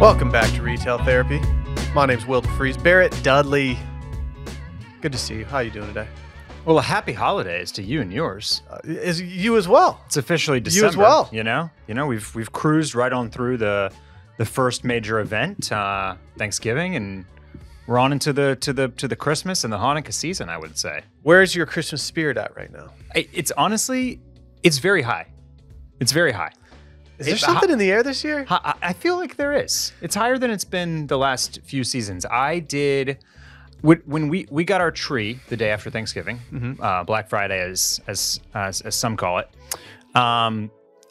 Welcome back to Retail Therapy. My name's Will DeFries. Barrett Dudley. Good to see you. How are you doing today? Well, a happy holidays to you and yours. Is you as well? It's officially December. You as well. You know, we've cruised right on through the first major event, Thanksgiving, and we're on into the Christmas and the Hanukkah season, I would say. Where's your Christmas spirit at right now? It's honestly, it's very high. It's very high. Is there something in the air this year? I feel like there is. It's higher than it's been the last few seasons. I did when we got our tree the day after Thanksgiving, Black Friday as some call it,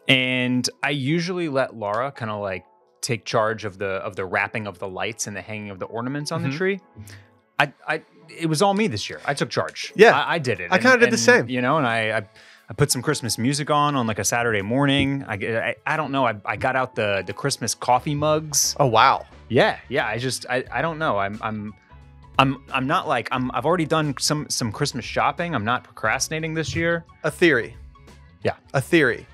and I usually let Laura kind of like take charge of the wrapping of the lights and the hanging of the ornaments on the tree. It was all me this year. I took charge. Yeah, I did it. I kind of did the same. You know, and I put some Christmas music on like a Saturday morning. I don't know. I got out the Christmas coffee mugs. Oh wow. Yeah. I don't know. I'm not like I've already done some Christmas shopping. I'm not procrastinating this year. A theory. Yeah. A theory.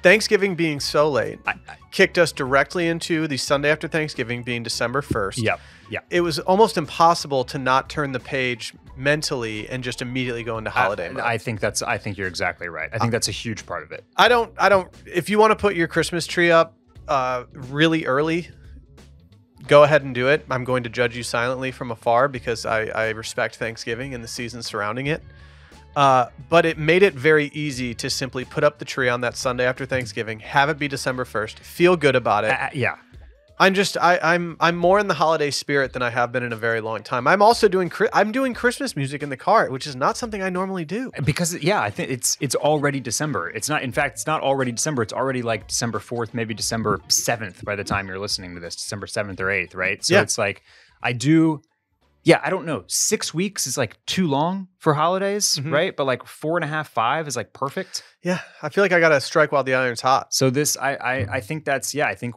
Thanksgiving being so late kicked us directly into the Sunday after Thanksgiving being December 1st. Yep. Yeah. It was almost impossible to not turn the page mentally and just immediately go into holiday mode. I think you're exactly right. I think that's a huge part of it. I don't if you want to put your Christmas tree up really early, go ahead and do it. I'm going to judge you silently from afar because I respect Thanksgiving and the season surrounding it. But it made it very easy to simply put up the tree on that Sunday after Thanksgiving, have it be December 1st, feel good about it. Yeah. I'm more in the holiday spirit than I have been in a very long time. I'm also doing Christmas music in the car, which is not something I normally do. Because I think it's already December. It's not already December. It's already like December 4th, maybe December 7th by the time you're listening to this, December 7th or 8th, right? So It's like I don't know. 6 weeks is like too long for holidays, right? But like 4.5, 5 is like perfect. Yeah, I feel like I gotta strike while the iron's hot. So this, I think that's I think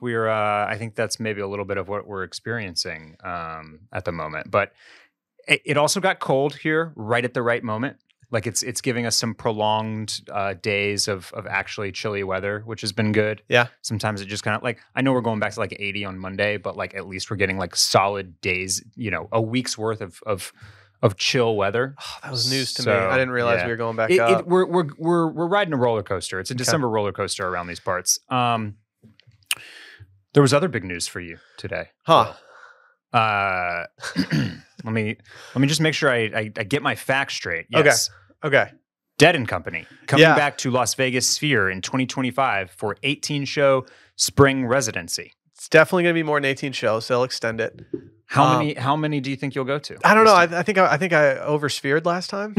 that's maybe a little bit of what we're experiencing at the moment. But it also got cold here right at the right moment. Like it's giving us some prolonged days of actually chilly weather, which has been good. Yeah. Sometimes it just kind of like, I know we're going back to like 80 on Monday, but like at least we're getting like solid days, a week's worth of chill weather. Oh, that was news to me. I didn't realize we were going back up. We're riding a roller coaster. It's a December roller coaster around these parts. There was other big news for you today. Huh. Let me just make sure I get my facts straight. Yes. Okay. Dead & Company coming back to Las Vegas Sphere in 2025 for 18-show spring residency. It's definitely going to be more than 18 shows. They'll extend it. How many do you think you'll go to? I don't know. I think I oversphered last time.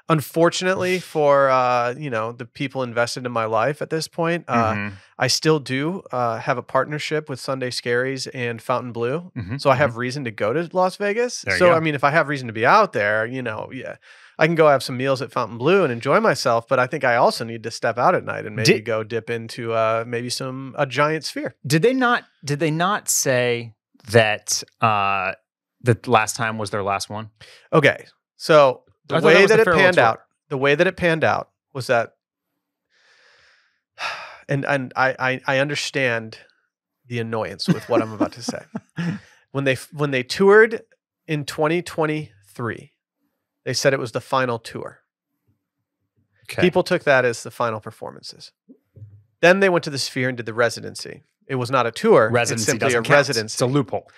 Unfortunately for the people invested in my life at this point, I still do have a partnership with Sunday Scaries and Fountain Blue, so I have reason to go to Las Vegas. I mean, if I have reason to be out there, I can go have some meals at Fountain Blue and enjoy myself. But I think I also need to step out at night and maybe go dip into maybe a giant sphere. Did they not say that the last time was their last one? Okay, so. The way that it panned out was that, and I understand the annoyance with what I'm about to say. When they toured in 2023, they said it was the final tour. Okay. People took that as the final performances. Then they went to the Sphere and did the residency. It was not a tour. Residency it's simply a count. residency. It's a loophole.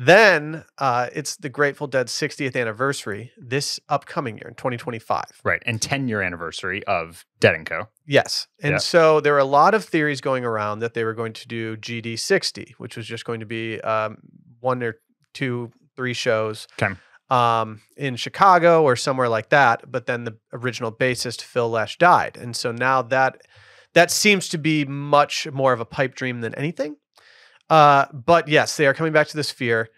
Then it's the Grateful Dead's 60th anniversary this upcoming year in 2025. Right, and 10-year anniversary of Dead & Co. Yes. And so there were a lot of theories going around that they were going to do GD60, which was just going to be 1 or 2, 3 shows in Chicago or somewhere like that. But then the original bassist, Phil Lesh, died. And so now that seems to be much more of a pipe dream than anything. But yes, they are coming back to the Sphere.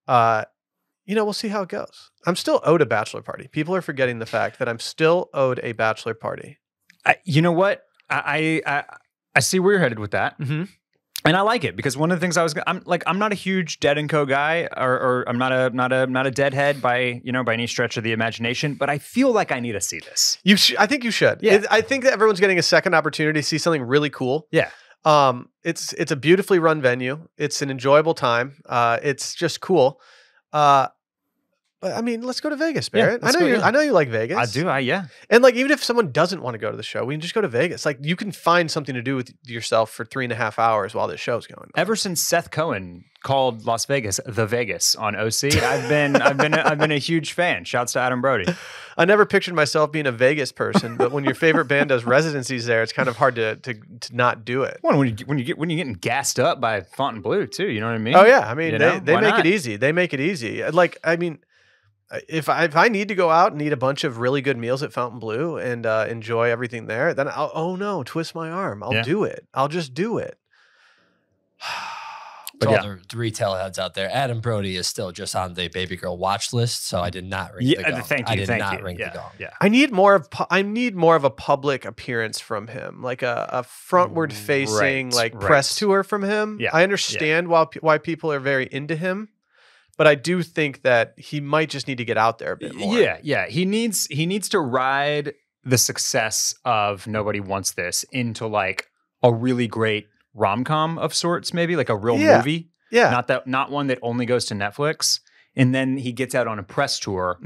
We'll see how it goes. I'm still owed a bachelor party. People are forgetting the fact that I'm still owed a bachelor party. You know what? I see where you're headed with that. And I like it because one of the things I'm not a huge Dead & Co guy, or I'm not a deadhead by any stretch of the imagination, but I feel like I need to see this. I think you should. Yeah. I think that everyone's getting a second opportunity to see something really cool. Yeah. It's a beautifully run venue. It's an enjoyable time. It's just cool. But I mean, let's go to Vegas, Barrett. Yeah, I know you like Vegas. I do. Yeah. And like, even if someone doesn't want to go to the show, we can just go to Vegas. Like, you can find something to do with yourself for 3.5 hours while this show's going on. Ever since Seth Cohen called Las Vegas the Vegas on OC, I've been a huge fan. Shouts to Adam Brody. I never pictured myself being a Vegas person, but when your favorite band does residencies there, it's kind of hard to not do it. Well, when you're getting gassed up by Fontainebleau too, you know what I mean? Oh yeah, I mean they make not? it easy. They make it easy. Like, I mean, if I need to go out and eat a bunch of really good meals at Fontainebleau and enjoy everything there, then twist my arm. I'll do it. I'll just do it. To all the retail heads out there, Adam Brody is still just on the Babygirl watch list, so I did not ring the gong. Thank you. I did not ring the gong. Yeah. I need more of a public appearance from him, like a frontward facing press tour from him. Yeah. I understand why people are very into him, but I do think that he might just need to get out there a bit more. Yeah. He needs to ride the success of Nobody Wants This into like a really great rom-com of sorts, maybe like a real movie. Yeah. Not one that only goes to Netflix. And then he gets out on a press tour,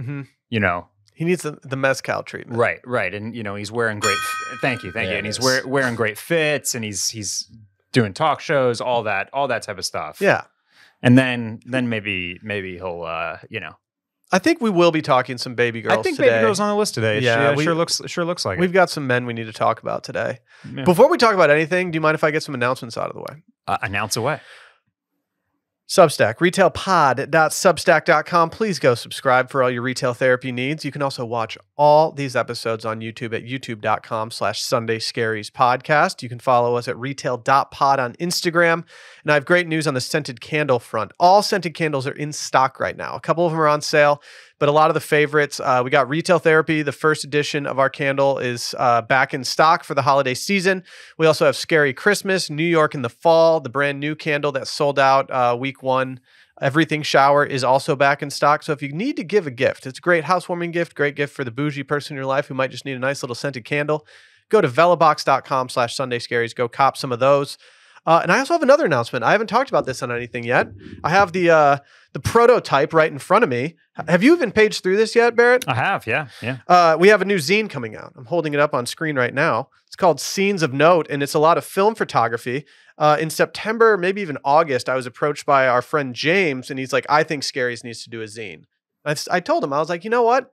you know. He needs the mezcal treatment. Right. And, you know, he's wearing great, thank you. And he's wearing great fits and he's doing talk shows, all that type of stuff. Yeah. And then maybe he'll, you know. I think we will be talking some Babygirls today. I think Babygirl's on the list today. Yeah, sure looks like we've it. got some men we need to talk about today. Yeah. Before we talk about anything, do you mind if I get some announcements out of the way? Announce away. Substack, retailpod.substack.com. Please go subscribe for all your retail therapy needs. You can also watch all these episodes on YouTube at youtube.com/Sunday Scaries podcast. You can follow us at retail.pod on Instagram. And I have great news on the scented candle front. All scented candles are in stock right now. A couple of them are on sale, but a lot of the favorites, we got Retail Therapy. The first edition of our candle is back in stock for the holiday season. We also have Scary Christmas, New York in the Fall, the brand new candle that sold out week 1. Everything Shower is also back in stock. So if you need to give a gift, it's a great housewarming gift, great gift for the bougie person in your life who might just need a nice little scented candle. Go to velabox.com/Sunday Scaries. Go cop some of those. And I also have another announcement. I haven't talked about this on anything yet. I have the prototype right in front of me. Have you even paged through this yet, Barrett? I have, yeah. We have a new zine coming out. I'm holding it up on screen right now. It's called Scenes of Note, and it's a lot of film photography. In September, maybe even August, I was approached by our friend James, and he's like, I think Scaries needs to do a zine. I told him, I was like, you know what?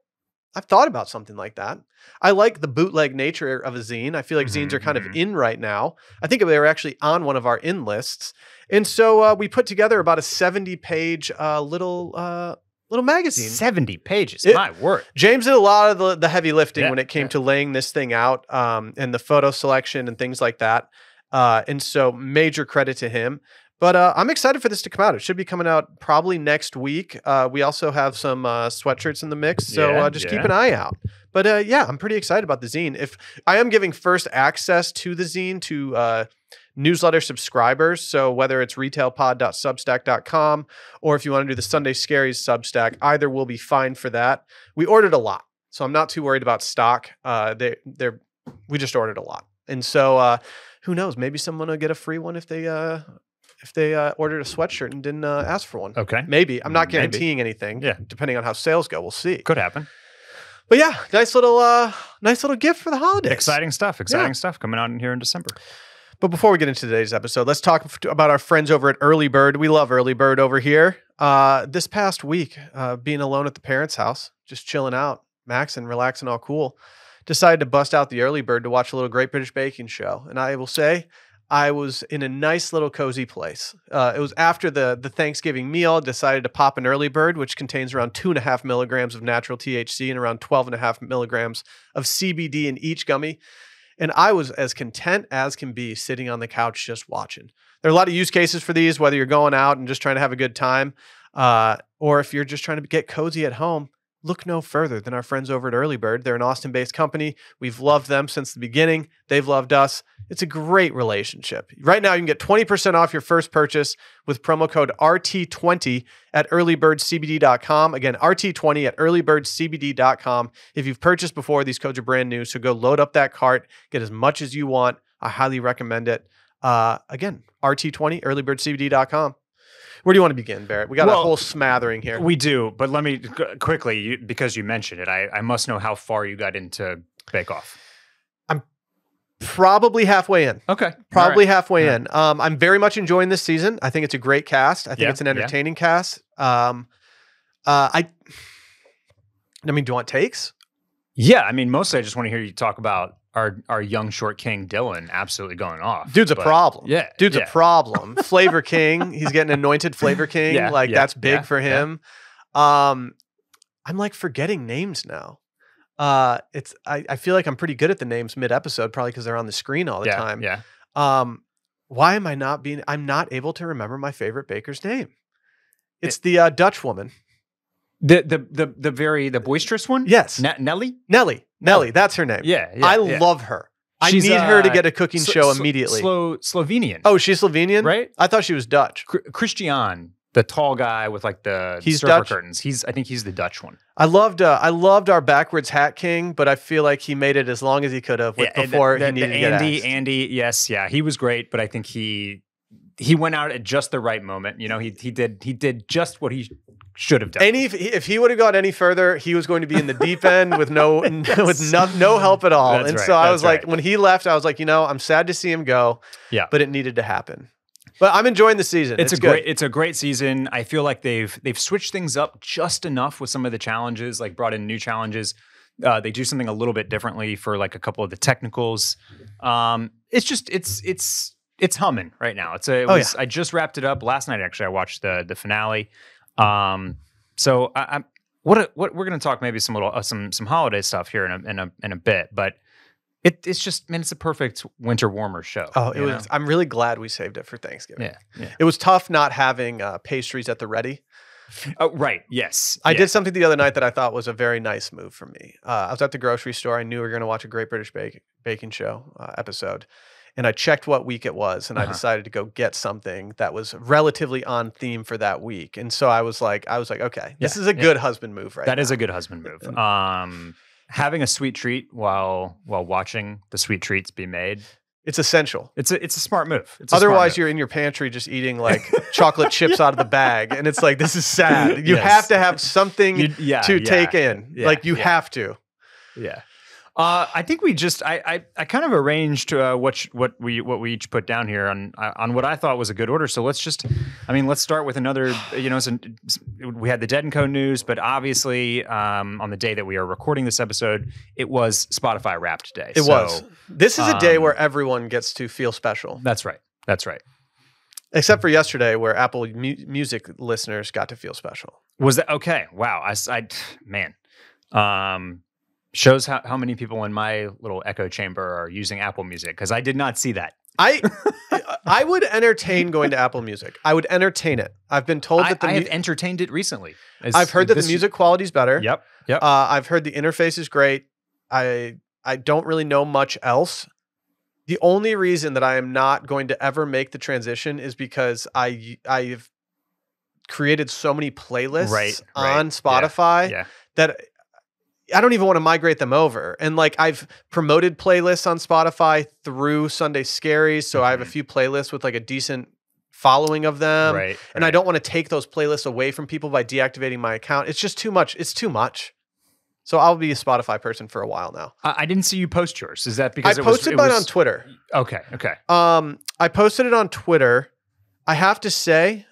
I've thought about something like that. I like the bootleg nature of a zine. I feel like zines are kind of in right now. I think they were actually on one of our in lists. And so we put together about a 70-page little magazine. 70 pages, my word. James did a lot of the heavy lifting when it came to laying this thing out and the photo selection and things like that. And so major credit to him. But I'm excited for this to come out. It should be coming out probably next week. We also have some sweatshirts in the mix, so just keep an eye out. But I'm pretty excited about the zine. If I am giving first access to the zine to newsletter subscribers, so whether it's retailpod.substack.com or if you want to do the Sunday Scaries Substack, either will be fine for that. We ordered a lot, so I'm not too worried about stock. We just ordered a lot, and so who knows? Maybe someone will get a free one if they ordered a sweatshirt and didn't ask for one. Okay. Maybe. I'm not guaranteeing anything. Yeah. Depending on how sales go, we'll see. Could happen. But yeah, nice little gift for the holidays. Exciting stuff coming out in here in December. But before we get into today's episode, let's talk about our friends over at Early Bird. We love Early Bird over here. This past week, being alone at the parents' house, just chilling out, maxing, relaxing, all cool, decided to bust out the Early Bird to watch a little Great British Baking Show. And I will say, I was in a nice little cozy place. It was after the Thanksgiving meal. Decided to pop an Early Bird, which contains around 2.5 milligrams of natural THC and around 12.5 milligrams of CBD in each gummy. And I was as content as can be sitting on the couch just watching. There are a lot of use cases for these, whether you're going out and just trying to have a good time, or if you're just trying to get cozy at home. Look no further than our friends over at Early Bird. They're an Austin-based company. We've loved them since the beginning. They've loved us. It's a great relationship. Right now, you can get 20% off your first purchase with promo code RT20 at earlybirdcbd.com. Again, RT20 at earlybirdcbd.com. If you've purchased before, these codes are brand new, so go load up that cart, get as much as you want. I highly recommend it. Again, RT20, earlybirdcbd.com. Where do you want to begin, Barrett? We got a whole smattering here. We do, but let me quickly, because you mentioned it, I must know how far you got into Bake Off. I'm probably halfway in. Okay. Probably halfway in. I'm very much enjoying this season. I think it's a great cast. I think it's an entertaining cast. I mean, do you want takes? Yeah, I mean, mostly I just want to hear you talk about our young short king Dylan absolutely going off. Dude's a problem. Yeah. Dude's a problem. Flavor King. He's getting anointed Flavor King. That's big for him. I'm like forgetting names now. I feel like I'm pretty good at the names mid-episode, probably because they're on the screen all the time. Yeah. Why am I I'm not able to remember my favorite baker's name. It's the Dutch woman. The boisterous one? Yes. Nelly? Nelly, that's her name. Yeah. I love her. I need her to get a cooking show immediately. Slovenian. Oh, she's Slovenian? Right? I thought she was Dutch. Christian, the tall guy with like the surfer Dutch? Curtains. I think he's the Dutch one. I loved our backwards hat king, but I feel like he made it as long as he could have before he needed to get asked. Andy, yes, yeah, he was great, but I think he went out at just the right moment. You know, he did just what he should have done. If he would have gone any further, he was going to be in the deep end with no help at all. That's right, so I was like, when he left, I was like, I'm sad to see him go. Yeah, but it needed to happen. But I'm enjoying the season. It's a great season. I feel like they've switched things up just enough with some of the challenges, like brought in new challenges. They do something a little bit differently for like a couple of the technicals. It's humming right now. I just wrapped it up last night. Actually, I watched the finale. So what we're going to talk maybe some holiday stuff here in a bit, but it's just, man, it's a perfect winter warmer show. Oh, it was. I'm really glad we saved it for Thanksgiving. Yeah. It was tough not having pastries at the ready. Oh, right. Yes. I did something the other night that I thought was a very nice move for me. I was at the grocery store. I knew we were going to watch a Great British Baking Show episode. And I checked what week it was, and I decided to go get something that was relatively on theme for that week. And so I was like, okay, this is a good husband move, right? That is a good husband move. Having a sweet treat while watching the sweet treats be made. It's essential. It's a smart move. Otherwise, you're in your pantry just eating like chocolate chips out of the bag, and it's like, this is sad. You have to have something to take in. You have to. Yeah. I think we just I kind of arranged what we each put down here on what I thought was a good order. So let's start with another. We had the Dead & Co news, but obviously on the day that we are recording this episode, it was Spotify Wrapped Day. It was. This is a day where everyone gets to feel special. That's right. Except for yesterday, where Apple Music listeners got to feel special. Was that okay? Wow. Man. Shows how many people in my little echo chamber are using Apple Music, because I did not see that. I would entertain going to Apple Music. I would entertain it. I've been told that I have entertained it recently. I've heard that the music quality is better. Yep. I've heard the interface is great. I don't really know much else. The only reason that I am not going to ever make the transition is because I've created so many playlists on Spotify that I don't even want to migrate them over. And like, I've promoted playlists on Spotify through Sunday Scaries. So I have a few playlists with like a decent following of them. And I don't want to take those playlists away from people by deactivating my account. It's just too much. It's too much. So I'll be a Spotify person for a while now. I didn't see you post yours. Is that because I posted mine on Twitter? Okay. I posted it on Twitter. I have to say,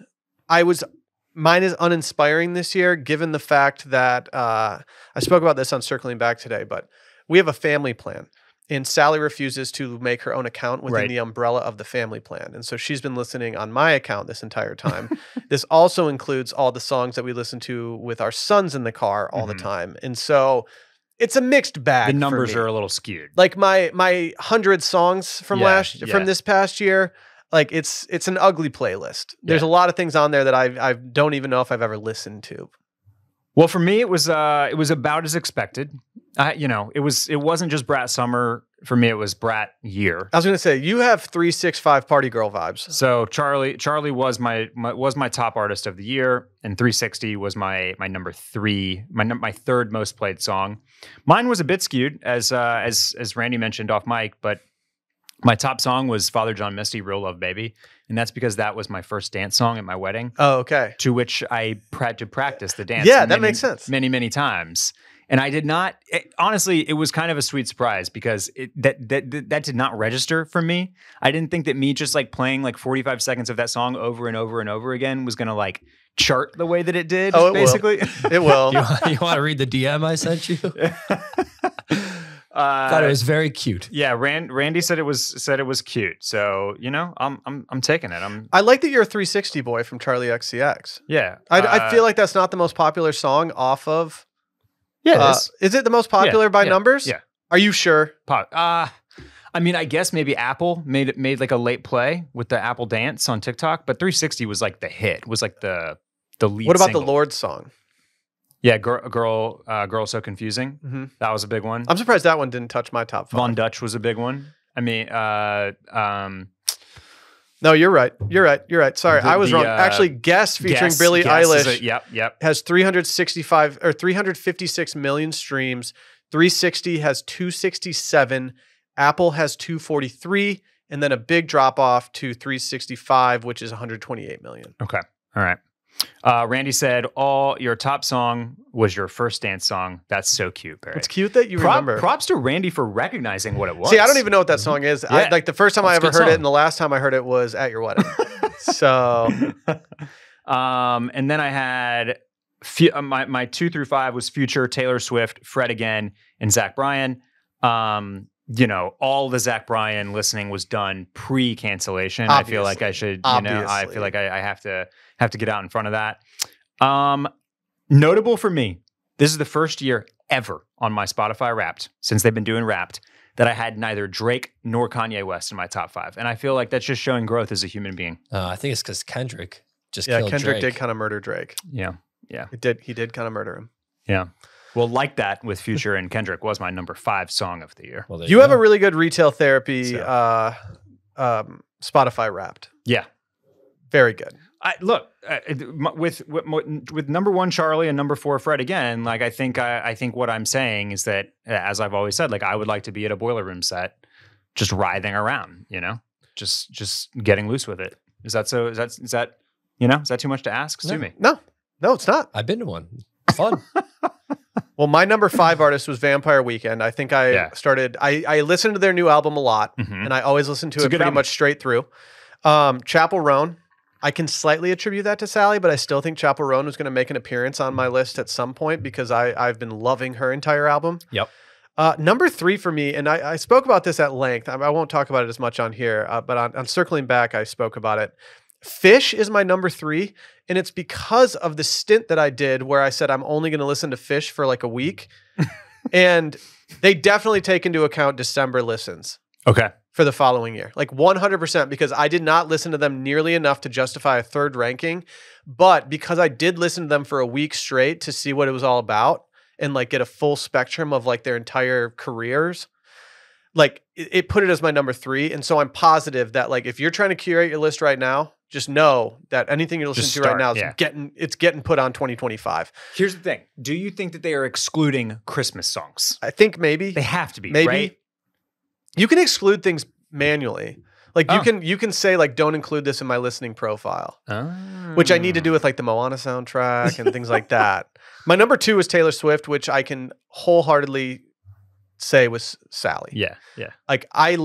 mine is uninspiring this year, given the fact that I spoke about this on Circling Back today, but we have a family plan. And Sally refuses to make her own account within the umbrella of the family plan. And so she's been listening on my account this entire time. This also includes all the songs that we listen to with our sons in the car all the time. And so it's a mixed bag. The numbers are a little skewed. Like my 100 songs from from this past year, like it's an ugly playlist. There's a lot of things on there that I don't even know if I've ever listened to. Well, for me, it was about as expected. It wasn't just Brat Summer. For me, it was Brat Year. I was going to say, you have 365 Party Girl vibes. So Charlie was my top artist of the year, and 360 was my number 3, my third most played song. Mine was a bit skewed, as Randy mentioned off mic, but My top song was Father John Misty, Real Love Baby. And that's because that was my first dance song at my wedding. Oh, okay. To which I had to practice the dance. Yeah, that makes sense. Many, many times. And I did not, honestly, it was kind of a sweet surprise because that did not register for me. I didn't think that me just like playing like 45 seconds of that song over and over and over again was going to like chart the way that it did. Oh, basically. It will. You want to read the DM I sent you? Thought it was very cute. Yeah, Randy said it was cute. So, you know, I'm taking it. I like that you're a 360 boy from Charlie XCX. Yeah. I feel like that's not the most popular song off of. Yeah, it is. Is it the most popular by numbers? Yeah. Are you sure? I mean, I guess maybe Apple made like a late play with the Apple Dance on TikTok, but 360 was like the hit. Was like the lead. What about single. the Lord song? Yeah, girl, so confusing. Mm-hmm. That was a big one. I'm surprised that one didn't touch my top 5. Von Dutch was a big one. I mean, no, you're right. Sorry, I was wrong. Actually, Guess featuring Billie Eilish has 365 or 356 million streams. 360 has 267. Apple has 243, and then a big drop off to 365, which is 128 million. Okay. All right. Randy said, your top song was your first dance song. That's so cute, Barrett. It's cute that you remember. Props to Randy for recognizing what it was. See, I don't even know what that song is. Yeah. Like the first time I ever heard it and the last time I heard it was at your wedding. So. And then I had my 2 through 5 was Future, Taylor Swift, Fred Again, and Zach Bryan. You know, all the Zach Bryan listening was done pre-cancellation. Obviously. I feel like I should, I feel like I have to get out in front of that. Notable for me, this is the first year ever on my Spotify Wrapped, since they've been doing Wrapped, that I had neither Drake nor Kanye West in my top 5. And I feel like that's just showing growth as a human being. I think it's because Kendrick just killed Kendrick Drake. did kind of murder Drake. Yeah. He did kind of murder him. Yeah. Well, like that with Future and Kendrick was my number 5 song of the year. Well, you have a really good retail therapy Spotify Wrapped. Yeah. Very good. With number 1 Charlie and number 4 Fred Again, like I think what I'm saying is that, as I've always said, like I would like to be at a Boiler Room set, just writhing around, you know, just getting loose with it. Is that too much to ask? Sue me. No, it's not. I've been to one. Fun. Well, my number 5 artist was Vampire Weekend. I think I listened to their new album a lot, and I always listen to it pretty much straight through. Chapel Roan, I can slightly attribute that to Sally, but I still think Chapel Roan was going to make an appearance on my list at some point because I've been loving her entire album. Yep. Number 3 for me, and I spoke about this at length. I won't talk about it as much on here, but on Circling Back, I spoke about it. Fish is my number 3, and it's because of the stint that I did where I said I'm only going to listen to Fish for like a week, and they definitely take into account December listens. Okay. For the following year, like 100%, because I did not listen to them nearly enough to justify a 3rd ranking, but because I did listen to them for a week straight to see what it was all about and like get a full spectrum of like their entire careers, like it put it as my number 3. And so I'm positive that like if you're trying to curate your list right now, just know that anything you're listening to right now is getting put on 2025. Here's the thing. Do you think that they are excluding Christmas songs? I think maybe. They have to be, maybe. Right? You can exclude things manually. Like you can say like, don't include this in my listening profile, which I need to do with like the Moana soundtrack and things like that. My number 2 is Taylor Swift, which I can wholeheartedly say was Sally. Yeah. Like I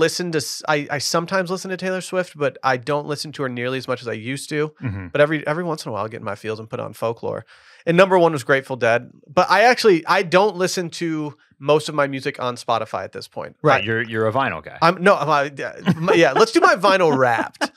sometimes listen to Taylor Swift, but I don't listen to her nearly as much as I used to. Mm-hmm. But every once in a while, I get in my feels and put on Folklore. And number 1 was Grateful Dead. But I don't listen to most of my music on Spotify at this point. Right, you're a vinyl guy. Let's do my vinyl Wrapped.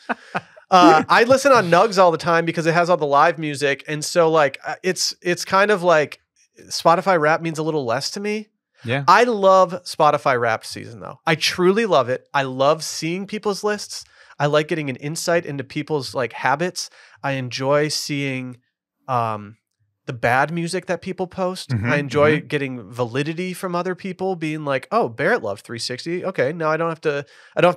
I listen on Nugs all the time because it has all the live music, and so like it's kind of like Spotify Wrapped means a little less to me. Yeah, I love Spotify Wrapped season though. I truly love it. I love seeing people's lists. I like getting an insight into people's like habits. I enjoy seeing the bad music that people post. Mm-hmm, I enjoy getting validity from other people being like, oh, Barrett loved 360. Okay. Now I don't have to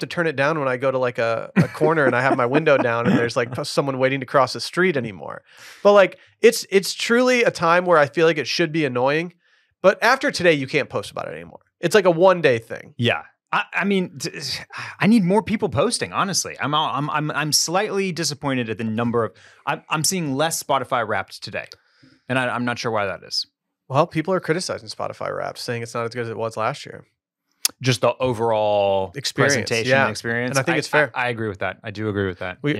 turn it down when I go to like a corner and I have my window down and there's like someone waiting to cross the street anymore. But like, it's truly a time where I feel like it should be annoying, but after today, you can't post about it anymore. It's like a one-day thing. Yeah. I mean, I need more people posting. Honestly, I'm slightly disappointed at the number of. I'm seeing less Spotify Wrapped today, and I'm not sure why that is. Well, people are criticizing Spotify Wrapped, saying it's not as good as it was last year. Just the overall presentation and experience. And I think it's fair. I agree with that. I do agree with that. We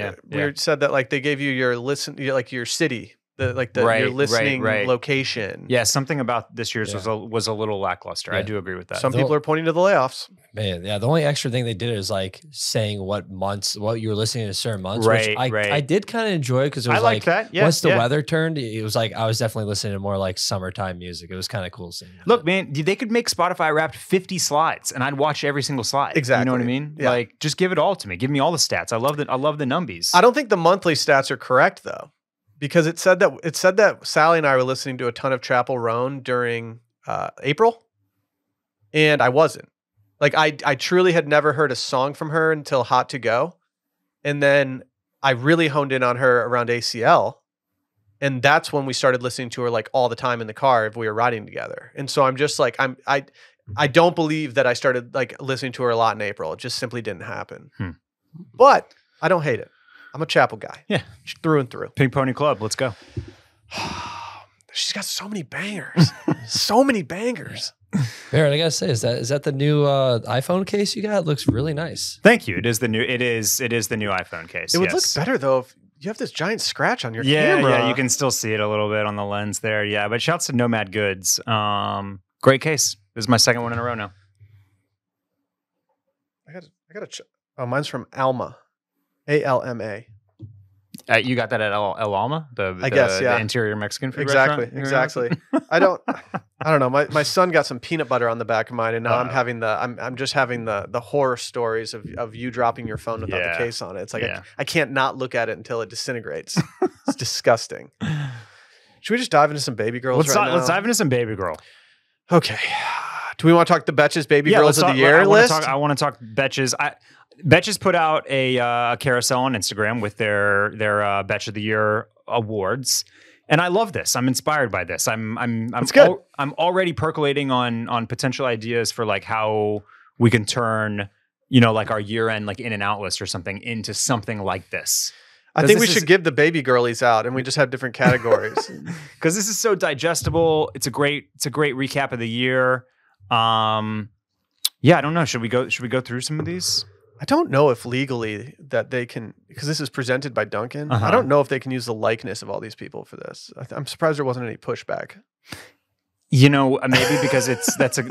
said that like they gave you your your city. Your listening location. Yeah, something about this year's was a little lackluster. I do agree with that. Some people are pointing to the layoffs. Man, yeah. The only extra thing they did is like saying what you were listening to certain months, which I did kind of enjoy because it was like that. Yeah, once the weather turned, it was like I was definitely listening to more like summertime music. It was kind of cool seeing that. Look, man, they could make Spotify Wrapped 50 slides, and I'd watch every single slide. Exactly. You know what I mean? Yeah. Like, just give it all to me. Give me all the stats. I love the numbies. I don't think the monthly stats are correct though. Because it said that Sally and I were listening to a ton of Chapel Roan during April, and I wasn't. Like I truly had never heard a song from her until Hot to Go, and then I really honed in on her around ACL, and that's when we started listening to her like all the time in the car if we were riding together. And so I'm just like I don't believe that I started like listening to her a lot in April. It just simply didn't happen. But I don't hate it. I'm a Chapel guy. Yeah. Through and through. Pink Pony Club. Let's go. She's got so many bangers. So many bangers. Barrett, I gotta say, is that the new iPhone case you got? It looks really nice. Thank you. It is the new iPhone case. It would look better though if you have this giant scratch on your camera. Yeah, you can still see it a little bit on the lens there. Yeah, but shouts to Nomad Goods. Great case. This is my second one in a row now. I gotta check. Oh, mine's from Alma. ALMA. You got that at El Alma, the interior Mexican food restaurant? Exactly. I don't know. My son got some peanut butter on the back of mine, and now I'm just having the horror stories of you dropping your phone without the case on it. It's like I can't not look at it until it disintegrates. It's disgusting. Should we just dive into some Baby Girls now? Let's dive into some Baby Girl. Okay. Do we want to talk the Betches Baby Girls of the Year list? I want to talk Betches. Betches put out a carousel on Instagram with their Betch of the Year awards, and I love this. I'm inspired by this. I'm already percolating on potential ideas for like how we can turn like our year end like in and out list or something into something like this. I think we should give the Baby Girlies out, and we just have different categories because this is so digestible. It's a great recap of the year. I don't know. Should we go through some of these? I don't know if legally that they can, because this is presented by Duncan. I don't know if they can use the likeness of all these people for this. I'm surprised there wasn't any pushback. Maybe because that's a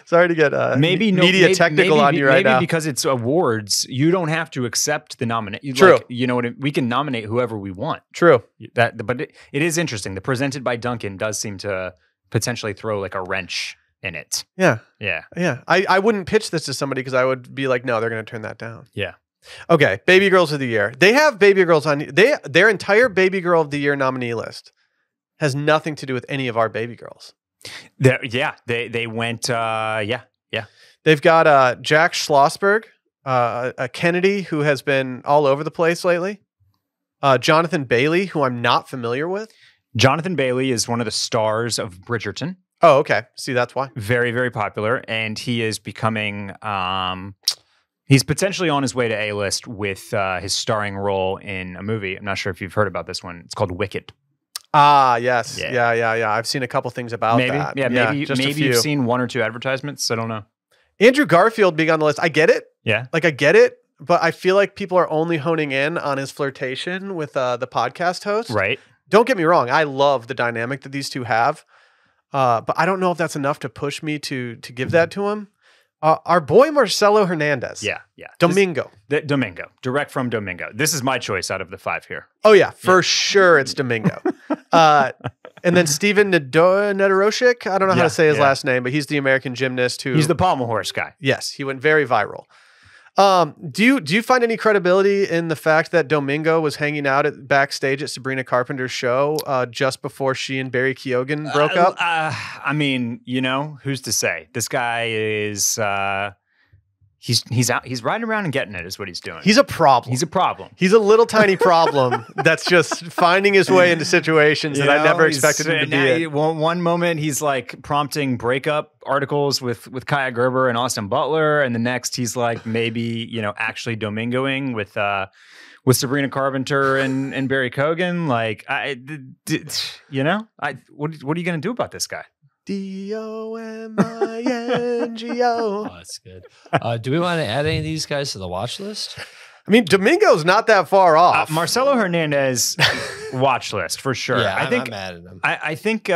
Sorry to get media technical on you right now. Maybe because it's awards, you don't have to accept the nomination. True. Like, we can nominate whoever we want. True. But it is interesting. The presented by Duncan does seem to potentially throw like a wrench in it. Yeah. Yeah. Yeah. I wouldn't pitch this to somebody because I would be like, no, they're going to turn that down. Yeah. Okay. Baby Girls of the Year. They have Baby Girls on their entire Baby Girl of the Year nominee list has nothing to do with any of our Baby Girls. They went They've got Jack Schlossberg, a Kennedy who has been all over the place lately. Jonathan Bailey, who I'm not familiar with. Jonathan Bailey is one of the stars of Bridgerton. Oh, okay. See, that's why. Very, very popular. And he is becoming, he's potentially on his way to A-list with his starring role in a movie. I'm not sure if you've heard about this one. It's called Wicked. Ah, yes. Yeah. I've seen a couple things about that. Yeah, maybe you've seen one or two advertisements. I don't know. Andrew Garfield being on the list. I get it. Yeah. Like, I get it. But I feel like people are only honing in on his flirtation with the podcast host. Right. Don't get me wrong. I love the dynamic that these two have. But I don't know if that's enough to push me to give that to him. Our boy Marcelo Hernandez. Yeah. Domingo. Domingo. Direct from Domingo. This is my choice out of the 5 here. Oh, yeah. For sure it's Domingo. And then Steven Nedoroshik. I don't know how to say his last name, but he's the American gymnast who... He's the pommel horse guy. Yes. He went very viral. Do you find any credibility in the fact that Domingo was hanging out backstage at Sabrina Carpenter's show just before she and Barry Keoghan broke up? I mean, who's to say? This guy is He's out. He's riding around and getting it. Is what he's doing. He's a problem. He's a problem. He's a little tiny problem that's just finding his way into situations that I never expected him to be in. One moment he's like prompting breakup articles with Kaya Gerber and Austin Butler, and the next he's like maybe actually domingoing with Sabrina Carpenter and Barry Kogan. Like what are you gonna do about this guy? Domingo. Oh, that's good. Do we want to add any of these guys to the watch list? I mean, Domingo's not that far off. Marcelo Hernandez watch list for sure. Yeah, I'm mad at him. I think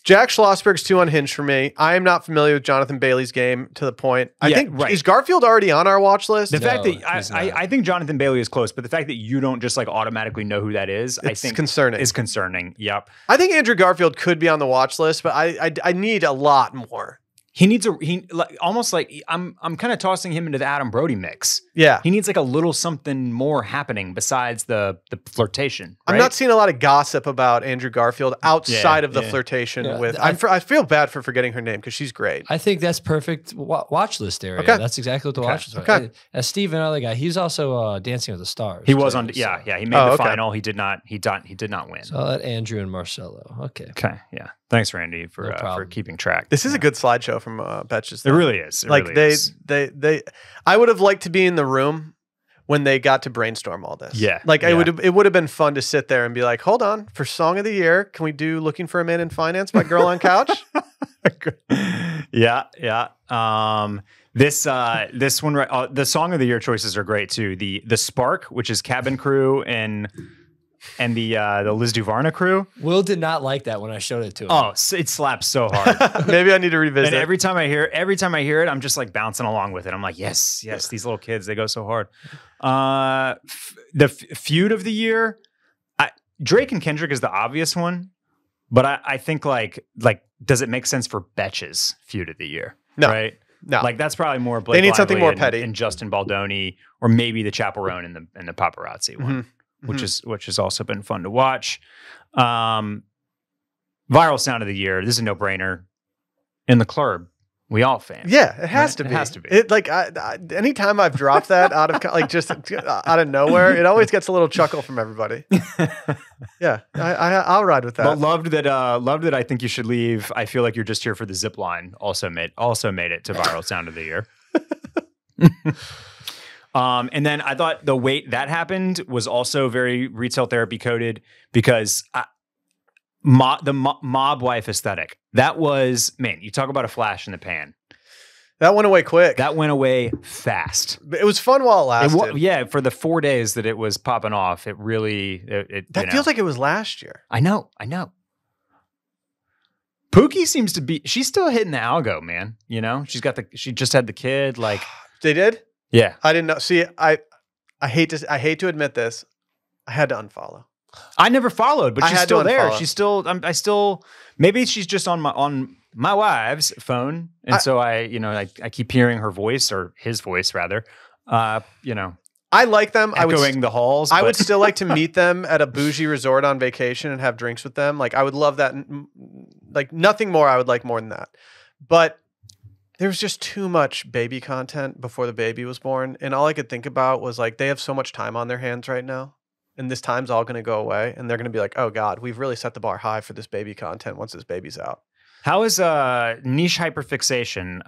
Jack Schlossberg's too unhinged for me. I am not familiar with Jonathan Bailey's game to the point. I think is Garfield already on our watch list? The fact that I think Jonathan Bailey is close, but the fact that you don't just like automatically know who that is, I think concerning. Is concerning. Yep. I think Andrew Garfield could be on the watch list, but I need a lot more. He needs almost like I'm kind of tossing him into the Adam Brody mix. Yeah. He needs like a little something more happening besides the flirtation. Right? I'm not seeing a lot of gossip about Andrew Garfield outside of the flirtation with. I feel bad for forgetting her name because she's great. I think that's perfect watch list area. Okay. That's exactly what the watch list. Okay. As Steve, another guy, he's also Dancing with the Stars. He was on. Yeah. He made the final. He did not win. So I'll let Andrew and Marcelo. Okay. Yeah. Thanks, Randy, for keeping track. This is a good slideshow from Betches. It really is. They I would have liked to be in the room when they got to brainstorm all this. Yeah. It would have been fun to sit there and be like, hold on, for Song of the Year, can we do Looking for a Man in Finance by Girl on Couch? Yeah. This one, the Song of the Year choices are great too. The Spark, which is Cabin Crew and the Liz Duvarna crew. Will did not like that when I showed it to him. Oh, it slaps so hard. Maybe I need to revisit. And every time I hear it, I'm just like bouncing along with it. I'm like, yes, these little kids, they go so hard. The feud of the year, Drake and Kendrick is the obvious one, but I think like does it make sense for Betches feud of the year? No, right? No, like that's probably more. Blake they need Lively something more petty, and Justin Baldoni, or maybe the Chaperone and the Paparazzi one. Mm-hmm. Which has also been fun to watch. Viral sound of the year. This is a no brainer. In the club, we all fan. Yeah, it has to be. It has to be. It anytime I've dropped that out of just out of nowhere, it always gets a little chuckle from everybody. Yeah, I'll ride with that. But loved that. I think you should leave. I feel like you're just here for the zip line. Also made it to viral sound of the year. And then I thought the wait that happened was also very retail therapy coded because the mob wife aesthetic. That was, man, you talk about a flash in the pan. That went away quick. That went away fast. It was fun while it lasted. For the 4 days that it was popping off, it really... That feels like it was last year. I know. Pookie seems to be... She's still hitting the algo, man. She just had the kid, like... They did? Yeah. I didn't know. See, I hate to admit this. I had to unfollow. I never followed, but she's still there. She's still... Maybe she's just on my wife's phone, and so I keep hearing her voice, or his voice rather. I like them. Echoing the halls. I would still like to meet them at a bougie resort on vacation and have drinks with them. Like I would love that. Like nothing more. I would like more than that. But there was just too much baby content before the baby was born, and all I could think about was like they have so much time on their hands right now. And this time's all going to go away. And they're going to be like, oh, God, we've really set the bar high for this baby content once this baby's out. How is niche hyperfixation?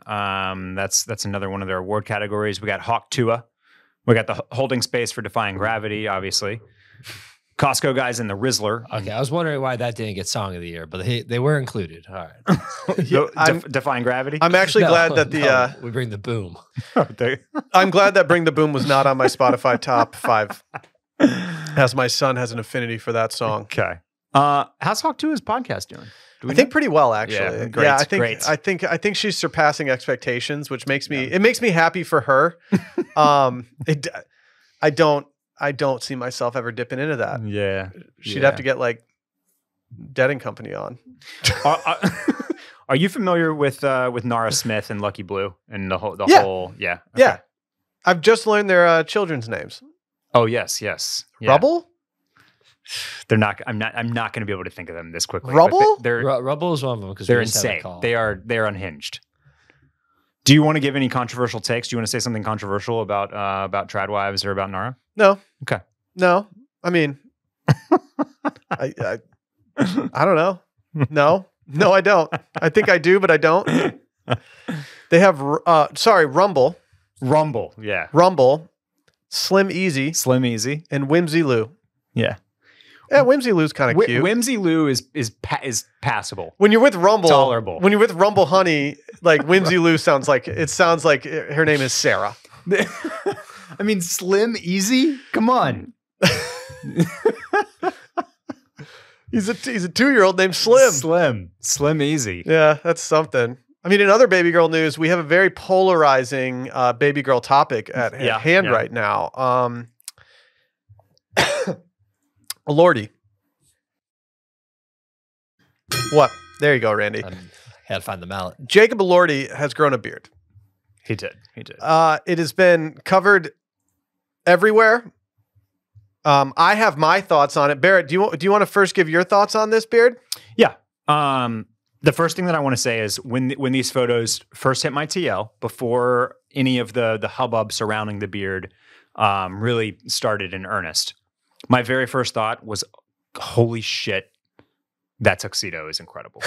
That's another one of their award categories. We got Hawk Tua. We got the holding space for defying gravity, obviously. Costco guys and the Rizzler. Okay, I was wondering why that didn't get Song of the Year, but they were included. All right. Defying gravity? I'm actually glad that we bring the boom. I'm glad that Bring the Boom was not on my Spotify top 5. As my son has an affinity for that song. Okay. How's Hawk 2's podcast doing? I think pretty well, actually. Yeah, great, I think she's surpassing expectations, which makes me it makes me happy for her. I don't see myself ever dipping into that. Yeah. She'd have to get like Dead and Company on. Are you familiar with Nara Smith and Lucky Blue and the whole yeah. Okay. Yeah. I've just learned their children's names. Oh yes. Yeah. Rubble? They're not. I'm not going to be able to think of them this quickly. Rubble? Rubble is one of them because they're insane. They are unhinged. Do you want to give any controversial takes? Do you want to say something controversial about Tradwives or about Nara? No. Okay. No. I mean, I don't know. No, I don't. I think I do, but I don't. They have Rumble. Rumble, yeah. Rumble, Slim Easy, and Whimsy Lou. Yeah. Yeah, Whimsy Lou's kind of cute. Whimsy Lou is passable. When you're with Rumble, tolerable. When you're with Rumble Honey, like Whimsy Lou sounds like her name is Sarah. I mean, Slim Easy? Come on. He's a 2-year-old named Slim. Slim Easy. Yeah, that's something. I mean, in other Babygirl news, we have a very polarizing Babygirl topic at hand right now. Elordi. What? There you go, Randy. Had to find the mallet. Jacob Elordi has grown a beard. He did. It has been covered everywhere. I have my thoughts on it. Barrett, do you want to first give your thoughts on this beard? Yeah. The first thing that I want to say is when these photos first hit my TL, before any of the hubbub surrounding the beard really started in earnest, my very first thought was, holy shit, that tuxedo is incredible.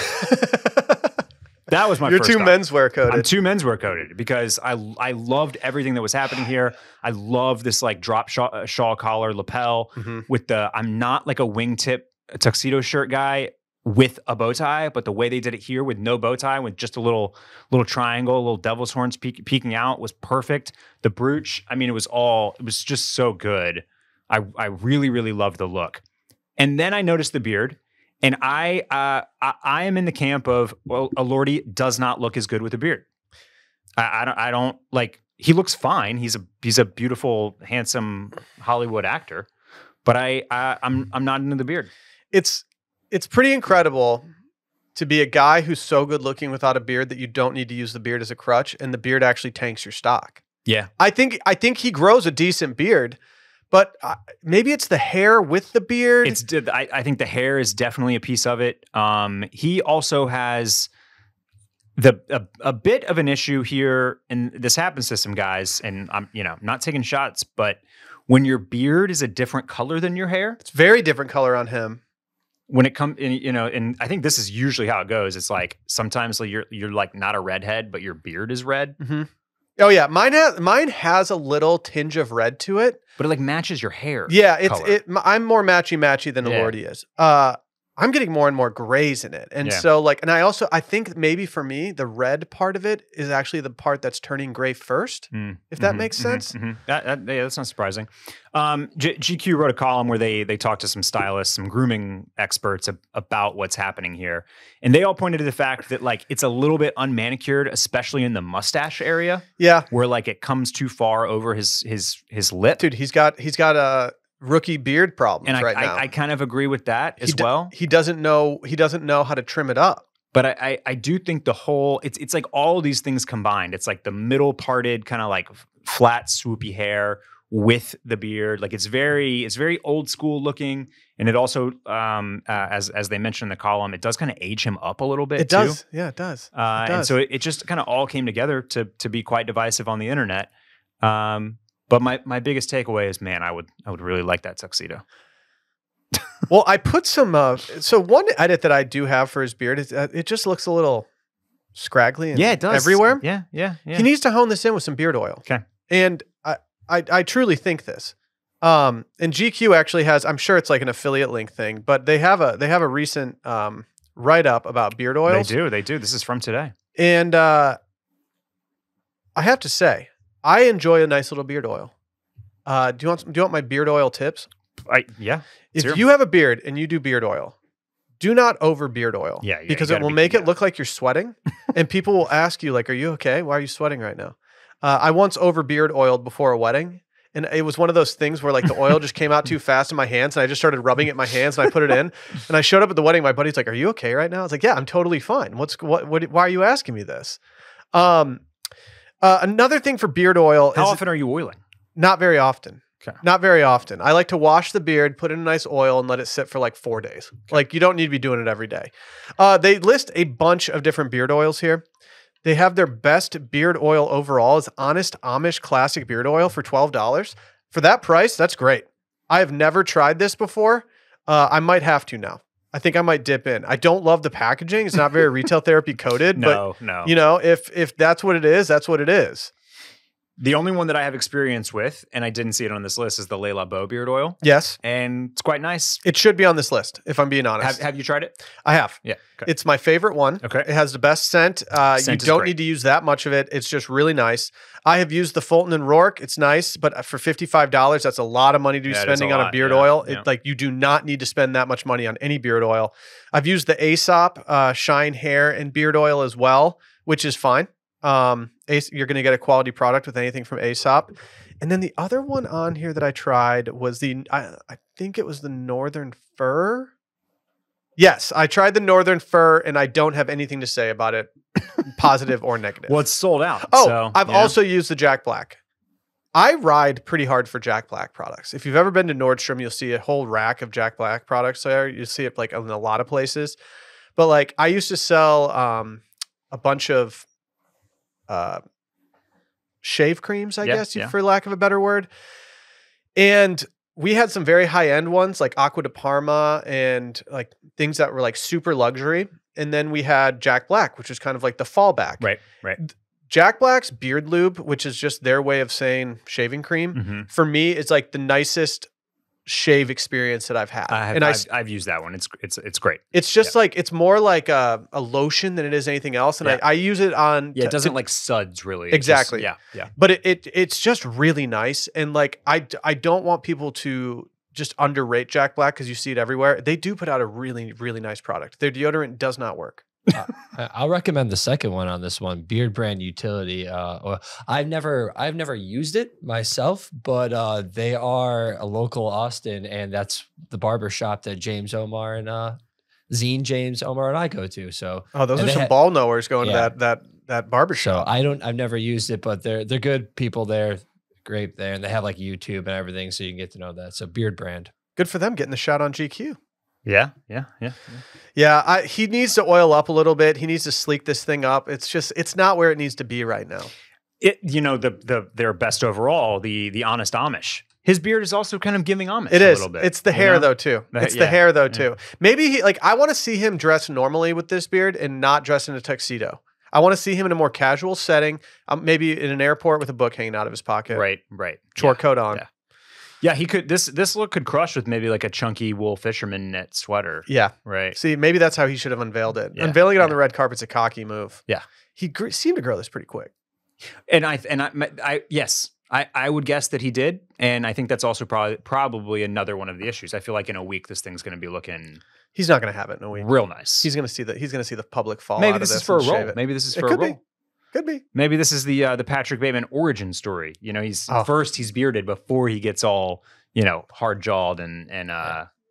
That was my first thought. You're too menswear coded. I'm too menswear coded because I loved everything that was happening here. I love this like drop shawl collar lapel with I'm not like a wingtip tuxedo shirt guy with a bow tie, but the way they did it here with no bow tie, with just a little triangle, a little devil's horns peeking out was perfect. The brooch, I mean, it was just so good. I really, really loved the look. And then I noticed the beard. And I am in the camp of, well, Elordi does not look as good with a beard. I don't like. He looks fine. He's a beautiful, handsome Hollywood actor, but I'm not into the beard. It's pretty incredible to be a guy who's so good looking without a beard that you don't need to use the beard as a crutch, and the beard actually tanks your stock. Yeah, I think he grows a decent beard. But maybe it's the hair with the beard. I think the hair is definitely a piece of it. He also has a bit of an issue here, and this happens to some guys. And I'm not taking shots, but when your beard is a different color than your hair, it's very different color on him. When it comes, and I think this is usually how it goes. It's like sometimes you're like not a redhead, but your beard is red. Mm-hmm. Oh yeah, mine has a little tinge of red to it, but it like matches your hair. Yeah, I'm more matchy than Elordi is. I'm getting more and more grays in it, and so and I think maybe for me the red part of it is actually the part that's turning gray first. If that makes sense. That's not surprising. GQ wrote a column where they talked to some stylists, some grooming experts about what's happening here, and they all pointed to the fact that like it's a little bit unmanicured, especially in the mustache area. Yeah, where like it comes too far over his lip. Dude, he's got a rookie beard problems and right now. I kind of agree with that as well. He doesn't know how to trim it up. But I do think the whole it's like all of these things combined. It's like the middle parted kind of like flat swoopy hair with the beard. Like it's very old school looking, and it also as they mentioned in the column, it does kind of age him up a little bit. It does, yeah, it does. And so it just kind of all came together to be quite divisive on the internet. But my biggest takeaway is, man, I would really like that tuxedo. Well, I put some. So one edit that I do have for his beard is it just looks a little scraggly. And it does everywhere. Yeah. He needs to hone this in with some beard oil. Okay. And I truly think this. And GQ actually has. I'm sure it's like an affiliate link thing, but they have a recent write up about beard oils. They do. This is from today. And I have to say, I enjoy a nice little beard oil. Do you want my beard oil tips? Yeah. If you have a beard and you do beard oil, do not over beard oil. Yeah. Because it will make it look like you're sweating, and people will ask you like, "Are you okay? Why are you sweating right now?" I once over beard oiled before a wedding, and it was one of those things where like the oil just came out too fast in my hands, and I just started rubbing it in my hands, and I put it in, and I showed up at the wedding. My buddy's like, "Are you okay right now?" I was like, "Yeah, I'm totally fine. What? Why are you asking me this?" Another thing for beard oil is... How often are you oiling? Not very often. Okay. Not very often. I like to wash the beard, put in a nice oil, and let it sit for like 4 days. Okay. Like, you don't need to be doing it every day. They list a bunch of different beard oils here. They have their best beard oil overall is Honest Amish Classic Beard Oil for $12. For that price, that's great. I have never tried this before. I might have to now. I think I might dip in. I don't love the packaging. It's not very retail therapy coded. No. You know, if that's what it is, that's what it is. The only one that I have experience with, and I didn't see it on this list, is the Le Labo beard oil. Yes. And it's quite nice. It should be on this list, if I'm being honest. Have you tried it? I have. Yeah. Okay. It's my favorite one. Okay. It has the best scent. You don't need to use that much of it. It's just really nice. I have used the Fulton and Rourke. It's nice, but for $55, that's a lot of money to be spending on a beard oil. Like, you do not need to spend that much money on any beard oil. I've used the Aesop Shine Hair and Beard Oil as well, which is fine. You're going to get a quality product with anything from Aesop. And then the other one on here that I tried was I think it was the Northern Fir. Yes, I tried the Northern Fir, and I don't have anything to say about it, positive or negative. Well, it's sold out. Oh, so, I've also used the Jack Black. I ride pretty hard for Jack Black products. If you've ever been to Nordstrom, you'll see a whole rack of Jack Black products there. You see it like in a lot of places. But like, I used to sell a bunch of shave creams, I guess, for lack of a better word. And we had some very high-end ones like Aqua de Parma and like things that were like super luxury. And then we had Jack Black, which was kind of like the fallback. Right. Jack Black's beard lube, which is just their way of saying shaving cream, for me, it's like the nicest shave experience that I've had. I've used that one. It's great. It's just like, it's more like a lotion than it is anything else. And I use it on. Yeah, it doesn't like suds really. Exactly. Just, yeah. But it's just really nice. And like, I don't want people to just underrate Jack Black because you see it everywhere. They do put out a really, really nice product. Their deodorant does not work. I'll recommend the second one on this one, Beard Brand Utility. I've never used it myself, but they are a local Austin, and that's the barber shop that James Omar and James Omar and I go to. So those are some ball knowers going to that barber shop. So I've never used it, but they're good people there, great there, and they have like YouTube and everything, so you can get to know that. So Beard Brand, good for them getting the shot on GQ. Yeah. He needs to oil up a little bit. He needs to sleek this thing up. It's not where it needs to be right now. Their best overall, the Honest Amish. His beard is also kind of giving Amish a little bit. It's the hair though too. The hair though too. Maybe I want to see him dress normally with this beard and not dress in a tuxedo. I want to see him in a more casual setting, maybe in an airport with a book hanging out of his pocket. Right. Short coat on. Yeah, he could. This look could crush with maybe like a chunky wool fisherman knit sweater. Yeah, right. See, maybe that's how he should have unveiled it. Yeah. Unveiling it on the red carpet's a cocky move. Yeah, he seemed to grow this pretty quick. And I would guess that he did, and I think that's also probably another one of the issues. I feel like in a week this thing's going to be looking. He's not going to have it in a week. Real nice. He's going to see the public fall. Maybe out this of is for a role. Maybe this is for a role. Could be. Maybe this is the Patrick Bateman origin story. You know, first he's bearded before he gets all hard jawed and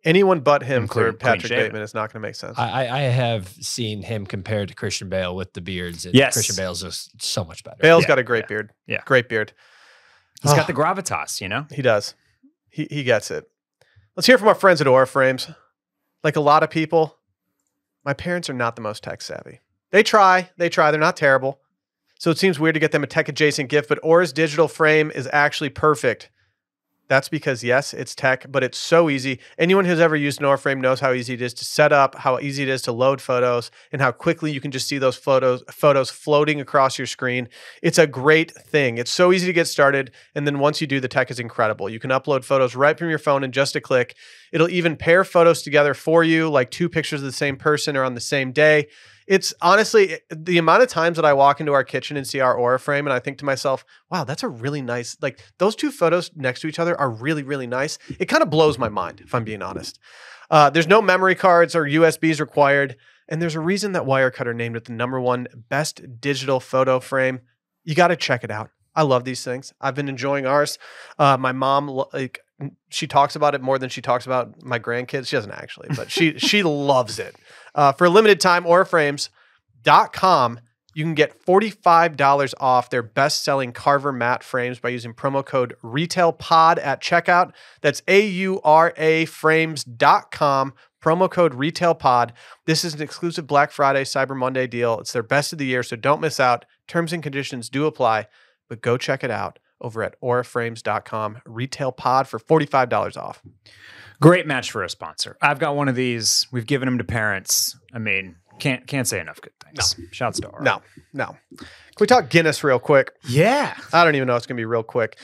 anyone but him for Patrick Bateman is not going to make sense. I have seen him compared to Christian Bale with the beards. And Christian Bale's just so much better. Bale's got a great beard. Yeah, great beard. He's got the gravitas. He does. He gets it. Let's hear from our friends at Aura Frames. Like a lot of people, my parents are not the most tech savvy. They try. They're not terrible. So it seems weird to get them a tech adjacent gift, but Aura's digital frame is actually perfect. That's because, yes, it's tech, but it's so easy. Anyone who's ever used an Aura frame knows how easy it is to set up, how easy it is to load photos, and how quickly you can just see those photos floating across your screen. It's a great thing. It's so easy to get started, and then once you do, the tech is incredible. You can upload photos right from your phone in just a click. It'll even pair photos together for you, like two pictures of the same person or on the same day. It's honestly the amount of times that I walk into our kitchen and see our Aura frame and I think to myself, wow, that's a really nice, like those two photos next to each other are really, really nice. It kind of blows my mind, if I'm being honest. There's no memory cards or USBs required. And there's a reason that Wirecutter named it the #1 best digital photo frame. You got to check it out. I love these things. I've been enjoying ours. My mom, she talks about it more than she talks about my grandkids. She doesn't actually, but she loves it. For a limited time, auraframes.com, you can get $45 off their best-selling Carver matte frames by using promo code RETAILPOD at checkout. That's AURA frames.com, Promo code RetailPod. This is an exclusive Black Friday, Cyber Monday deal. It's their best of the year, so don't miss out. Terms and conditions do apply, but go check it out over at auraframes.com. RetailPod for $45 off. Great match for a sponsor. I've got one of these. We've given them to parents. I mean, can't say enough good things. No. Shouts to Aura. No. Can we talk Guinness real quick? Yeah. I don't even know. It's going to be real quick.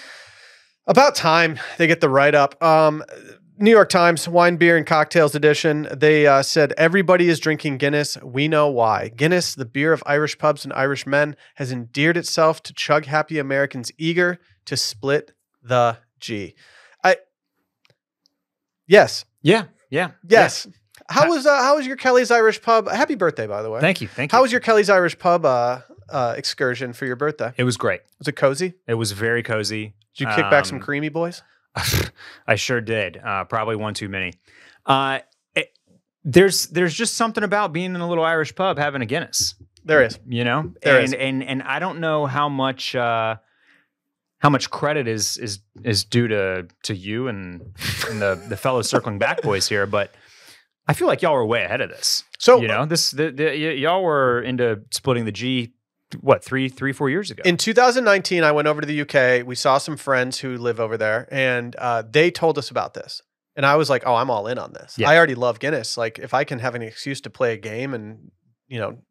About time they get the write-up. New York Times, Wine, Beer, and Cocktails edition. They said, everybody is drinking Guinness. We know why. Guinness, the beer of Irish pubs and Irish men, has endeared itself to chug-happy Americans eager to split the G. Yes. Yeah. Yes. How was your Kelly's Irish Pub? Happy birthday, by the way. Thank you. How was your Kelly's Irish Pub excursion for your birthday? It was great. Was it cozy? It was very cozy. Did you kick back some creamy boys? I sure did. Probably one too many. There's just something about being in a little Irish pub having a Guinness. There is. You know? There is. And I don't know how much credit is due to you and the fellow circling back boys here, but I feel like y'all were way ahead of this. So y'all were into splitting the G. What, 4 years ago? In 2019, I went over to the UK. We saw some friends who live over there, and they told us about this. And I was like, oh, I'm all in on this. Yeah. I already love Guinness. Like, if I can have an excuse to play a game and,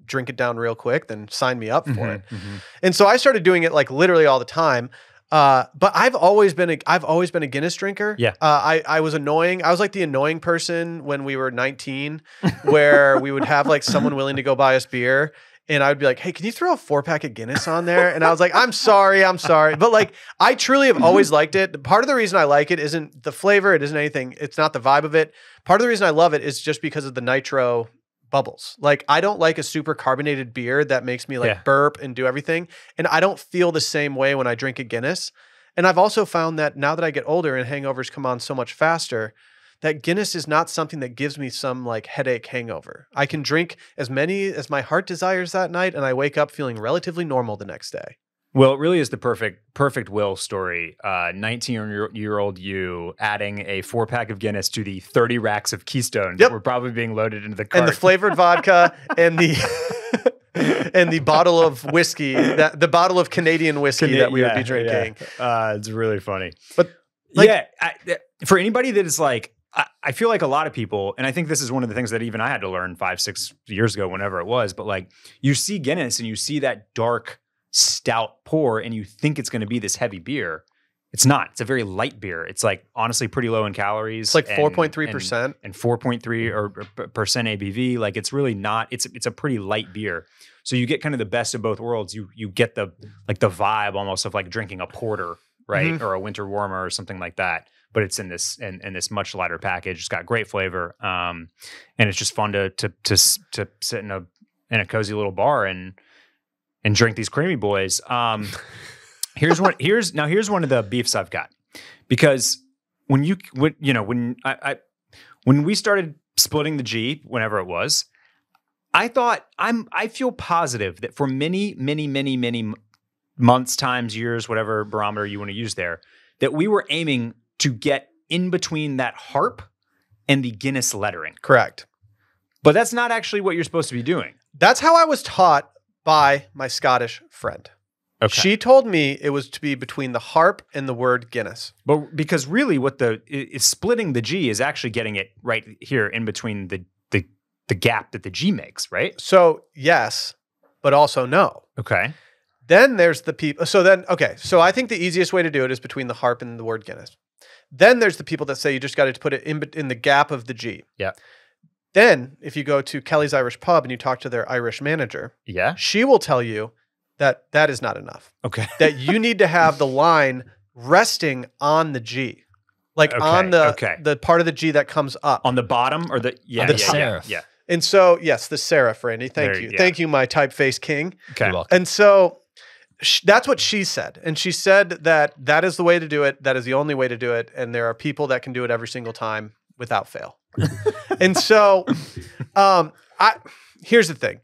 drink it down real quick, then sign me up for it. Mm-hmm. And so I started doing it like literally all the time. But I've always been a Guinness drinker. Yeah. I was annoying. I was like the annoying person when we were 19, where we would have like someone willing to go buy us beer. And I would be like, hey, can you throw a 4-pack of Guinness on there? And I was like, I'm sorry. But like, I truly have always liked it. Part of the reason I like it isn't the flavor. It isn't anything. It's not the vibe of it. Part of the reason I love it is just because of the nitro bubbles. Like, I don't like a super carbonated beer that makes me like burp and do everything. And I don't feel the same way when I drink a Guinness. And I've also found that now that I get older and hangovers come on so much faster, that Guinness is not something that gives me some like headache hangover. I can drink as many as my heart desires that night, and I wake up feeling relatively normal the next day. Well, it really is the perfect Will story. 19-year-old you adding a 4-pack of Guinness to the 30 racks of Keystone that were probably being loaded into the cart. And the flavored vodka and the and the bottle of whiskey, the bottle of Canadian whiskey that we would be drinking. Yeah. It's really funny. But for anybody that is like, I feel like a lot of people, and I think this is one of the things that even I had to learn 5-6 years ago, whenever it was, but like, you see Guinness and you see that dark stout pour and you think it's going to be this heavy beer. It's not. It's a very light beer. It's like honestly pretty low in calories. It's like 4.3% and 4.3 or percent ABV. Like, it's really not. It's a pretty light beer. So you get kind of the best of both worlds. You get the vibe almost of like drinking a porter, right? Mm-hmm. Or a winter warmer or something like that. But it's in this much lighter package. It's got great flavor, and it's just fun to sit in a cozy little bar and drink these creamy boys. Here's one of the beefs I've got, because when we started splitting the G, whenever it was, I feel positive that for many months, times, years, whatever barometer you want to use there, that we were aiming to get in between that harp and the Guinness lettering. Correct. But that's not actually what you're supposed to be doing. That's how I was taught by my Scottish friend. Okay. She told me it was to be between the harp and the word Guinness. But because really is splitting the G is actually getting it right here in between the gap that the G makes, right? So yes, but also no. Okay. Then there's the people. So I think the easiest way to do it is between the harp and the word Guinness. Then there's the people that say you just got to put it in the gap of the G. Yeah. Then if you go to Kelly's Irish Pub and you talk to their Irish manager, she will tell you that is not enough. Okay. That you need to have the line resting on the G. Like on the part of the G that comes up. On the bottom or the serif. Yeah. And so, yes, the serif, Randy. Thank you. Yeah. Thank you, my typeface king. Okay. And so that's what she said. And she said that is the way to do it. That is the only way to do it. And there are people that can do it every single time without fail. And so here's the thing.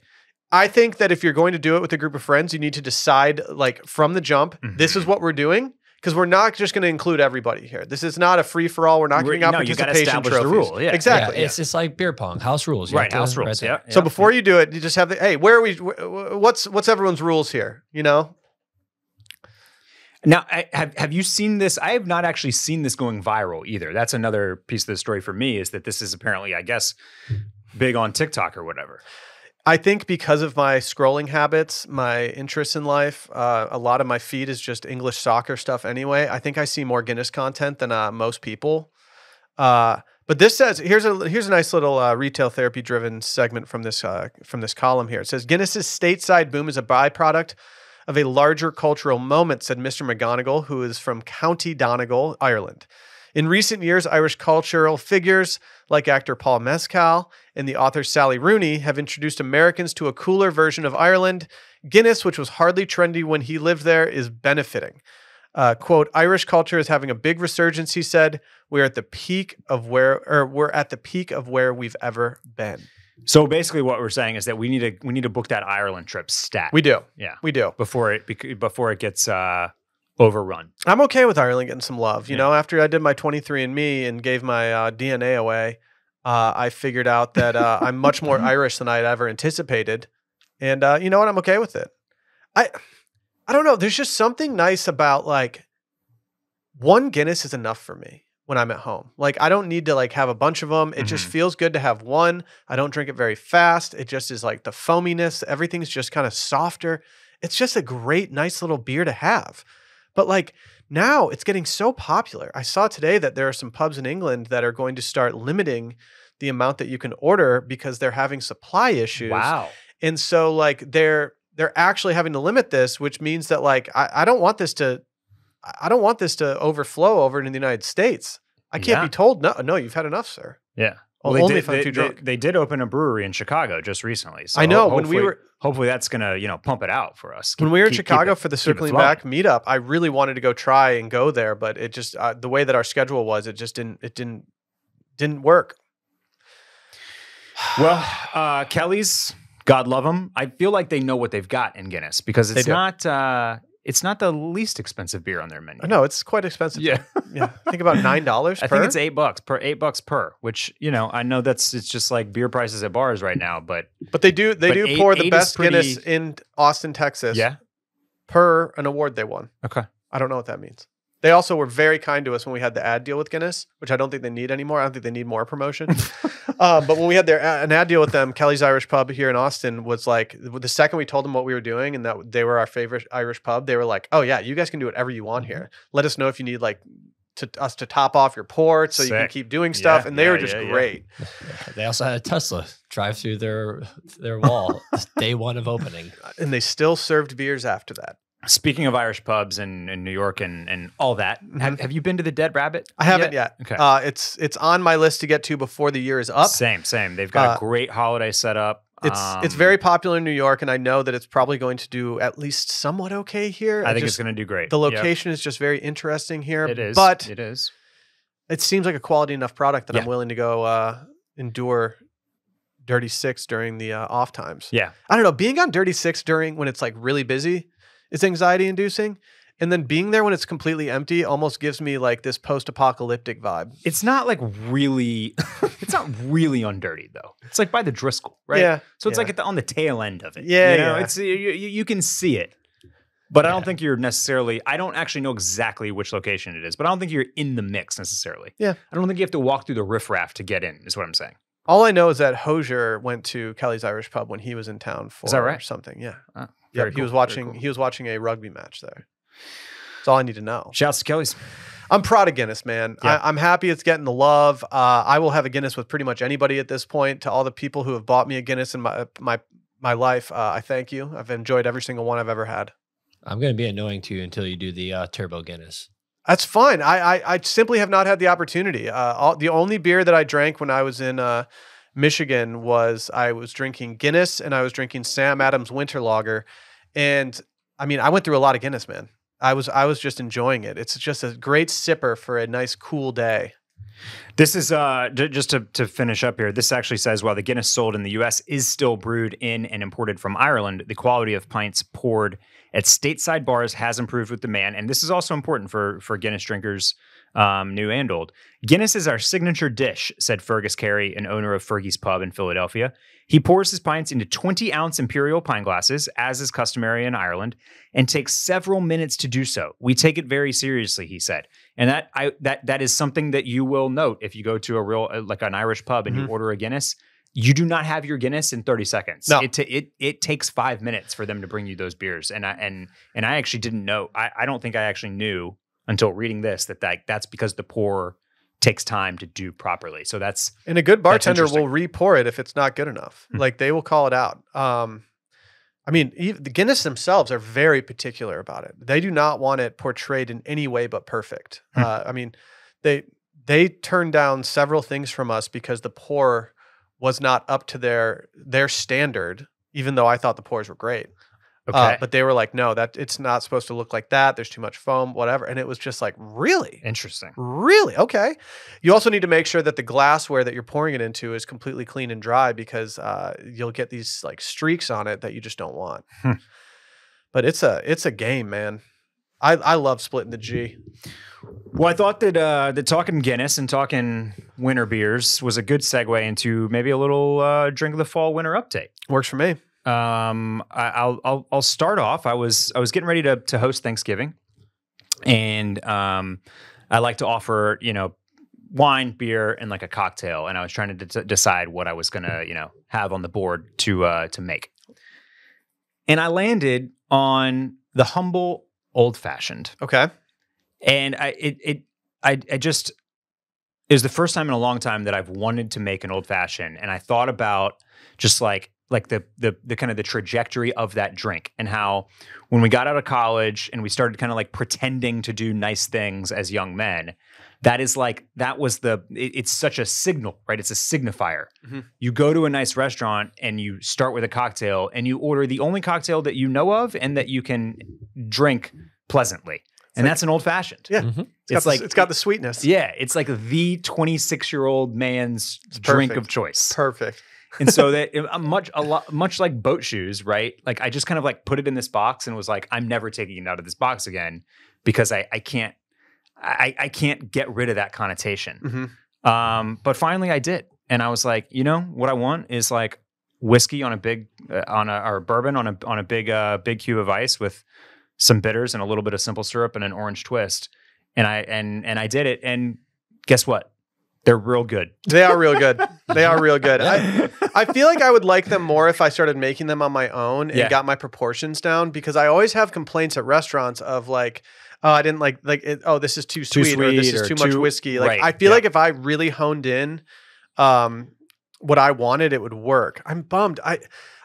I think that if you're going to do it with a group of friends, you need to decide like from the jump, this is what we're doing. because we're not just going to include everybody here. This is not a free for all. We're not giving out participation trophies. The rule. Yeah, exactly. Yeah, it's like beer pong, house rules. Right, house rules. Yeah. So before you do it, you just have the hey, where are we? What's everyone's rules here? You know. Now, have you seen this? I have not actually seen this going viral either. That's another piece of the story for me, is that this is apparently, I guess, big on TikTok or whatever. I think because of my scrolling habits, my interests in life, a lot of my feed is just English soccer stuff anyway. I think I see more Guinness content than most people. But this says, here's a nice little retail therapy driven segment from this column here. It says, Guinness's stateside boom is a byproduct of a larger cultural moment, said Mr. McGonigal, who is from County Donegal, Ireland. In recent years, Irish cultural figures like actor Paul Mescal and the author Sally Rooney have introduced Americans to a cooler version of Ireland. Guinness, which was hardly trendy when he lived there, is benefiting. Quote, Irish culture is having a big resurgence, he said. We're at the peak of where we've ever been. So basically what we're saying is that we need to book that Ireland trip stat. We do. Yeah. We do. Before it gets overrun. I'm okay with Ireland getting some love. You know, after I did my 23andMe and gave my DNA away, I figured out that I'm much more Irish than I'd ever anticipated. And you know what? I'm okay with it. I don't know. There's just something nice about like one Guinness is enough for me when I'm at home. Like I don't need to like have a bunch of them. It just feels good to have one. I don't drink it very fast. It just is like the foaminess. Everything's just kind of softer. It's just a great, nice little beer to have. But like now it's getting so popular. I saw today that there are some pubs in England that are going to start limiting the amount that you can order because they're having supply issues. Wow. And so like they're actually having to limit this, which means that like I don't want this to overflow over into the United States. I can't be told, no, you've had enough, sir. Yeah. Well, only if I'm too drunk. They did open a brewery in Chicago just recently. So I know hopefully that's gonna pump it out for us. When we were in Chicago for the Circling Back meetup, I really wanted to go try and go there, but it just the way that our schedule was, it just didn't work. Well, Kelly's, God love them. I feel like they know what they've got in Guinness because it's not the least expensive beer on their menu. No, it's quite expensive. Yeah. Yeah. I think about $9 I think it's $8 per, which, you know, I know it's just like beer prices at bars right now, but they do pour the best Guinness in Austin, Texas. Yeah. Per an award they won. Okay. I don't know what that means. They also were very kind to us when we had the ad deal with Guinness, which I don't think they need anymore. I don't think they need more promotion. But when we had an ad deal with them, Kelly's Irish Pub here in Austin was like, the second we told them what we were doing and that they were our favorite Irish pub, they were like, oh yeah, you guys can do whatever you want here. Let us know if you need like us to top off your port so you can keep doing stuff. And they were just great. Yeah. They also had a Tesla drive through their wall day one of opening. And they still served beers after that. Speaking of Irish pubs in New York and all that, have you been to the Dead Rabbit? I haven't yet. Okay. It's on my list to get to before the year is up. Same. They've got a great holiday setup. It's very popular in New York, and I know that it's probably going to do at least somewhat okay here. I think it's going to do great. The location is just very interesting here. It is. But it is. It seems like a quality enough product that I'm willing to go endure Dirty Six during the off times. Yeah. I don't know. Being on Dirty Six when it's like really busy, it's anxiety inducing. And then being there when it's completely empty almost gives me like this post-apocalyptic vibe. It's not like really, it's not really undirty though. It's like by the Driscoll, right? Yeah. So it's like on the tail end of it. Yeah. You know? It's you can see it, but I don't think you're necessarily. I don't actually know exactly which location it is, but I don't think you're in the mix necessarily. Yeah. I don't think you have to walk through the riffraff to get in. Is what I'm saying. All I know is that Hosier went to Kelly's Irish Pub when he was in town for something. Yeah. Oh, yeah. Cool. He was watching a rugby match there. That's all I need to know. Shouts to Kelly's. I'm proud of Guinness, man. Yeah. I'm happy it's getting the love. I will have a Guinness with pretty much anybody at this point. To all the people who have bought me a Guinness in my life, I thank you. I've enjoyed every single one I've ever had. I'm going to be annoying to you until you do the Turbo Guinness. That's fine. I simply have not had the opportunity. The only beer that I drank when I was in Michigan was I was drinking Guinness and I was drinking Sam Adams Winter Lager. And I mean, I went through a lot of Guinness, man. I was just enjoying it. It's just a great sipper for a nice cool day. This is just to finish up here. This actually says, while the Guinness sold in the U.S. is still brewed in and imported from Ireland, the quality of pints poured at stateside bars has improved with demand. And this is also important for Guinness drinkers, new and old. Guinness is our signature dish, said Fergus Carey, an owner of Fergie's Pub in Philadelphia. He pours his pints into 20-ounce imperial pint glasses, as is customary in Ireland, and takes several minutes to do so. We take it very seriously, he said. And that is something that you will note if you go to a real, like an Irish pub and you order a Guinness. You do not have your Guinness in 30 seconds. No. It takes 5 minutes for them to bring you those beers. And I actually didn't know. I don't think I actually knew until reading this that's because the pour takes time to do properly. So that's, and a good bartender will re-pour it if it's not good enough. Like they will call it out. I mean, the Guinness themselves are very particular about it. They do not want it portrayed in any way but perfect. I mean, they turned down several things from us because the pour was not up to their standard, even though I thought the pours were great. Okay. But they were like, no, that it's not supposed to look like that. There's too much foam, whatever. And it was just like, really? Interesting. Really? Okay. You also need to make sure that the glassware that you're pouring it into is completely clean and dry, because you'll get these like streaks on it that you just don't want. But it's a game, man. I love splitting the G. Well, I thought that talking Guinness and talking winter beers was a good segue into maybe a little drink of the fall winter update. Works for me. I'll start off. I was getting ready to host Thanksgiving, and I like to offer, wine, beer, and like a cocktail. And I was trying to decide what I was gonna, have on the board to make. And I landed on the humble old fashioned. Okay. And it was the first time in a long time that I've wanted to make an old fashioned, and I thought about just like the kind of the trajectory of that drink, and how when we got out of college and we started kind of like pretending to do nice things as young men, it's such a signal, right? It's a signifier. You go to a nice restaurant and you start with a cocktail and you order the only cocktail that you know of and that you can drink pleasantly. And that's an old fashioned. Yeah. It's got the sweetness. Yeah. It's like the 26-year-old man's drink of choice. Perfect. And so that much like boat shoes, right? Like I just kind of like put it in this box and was like, I'm never taking it out of this box again, because I can't get rid of that connotation. But finally I did. And I was like, what I want is like whiskey on a big, or bourbon on a big cube of ice with some bitters and a little bit of simple syrup and an orange twist. And I did it. And guess what? They're real good. They are real good. They are real good. I feel like I would like them more if I started making them on my own and got my proportions down, because I always have complaints at restaurants of like, oh, I didn't like it. Oh, this is too sweet or this is too much whiskey. Like, I feel like if I really honed in what I wanted, it would work. I'm bummed.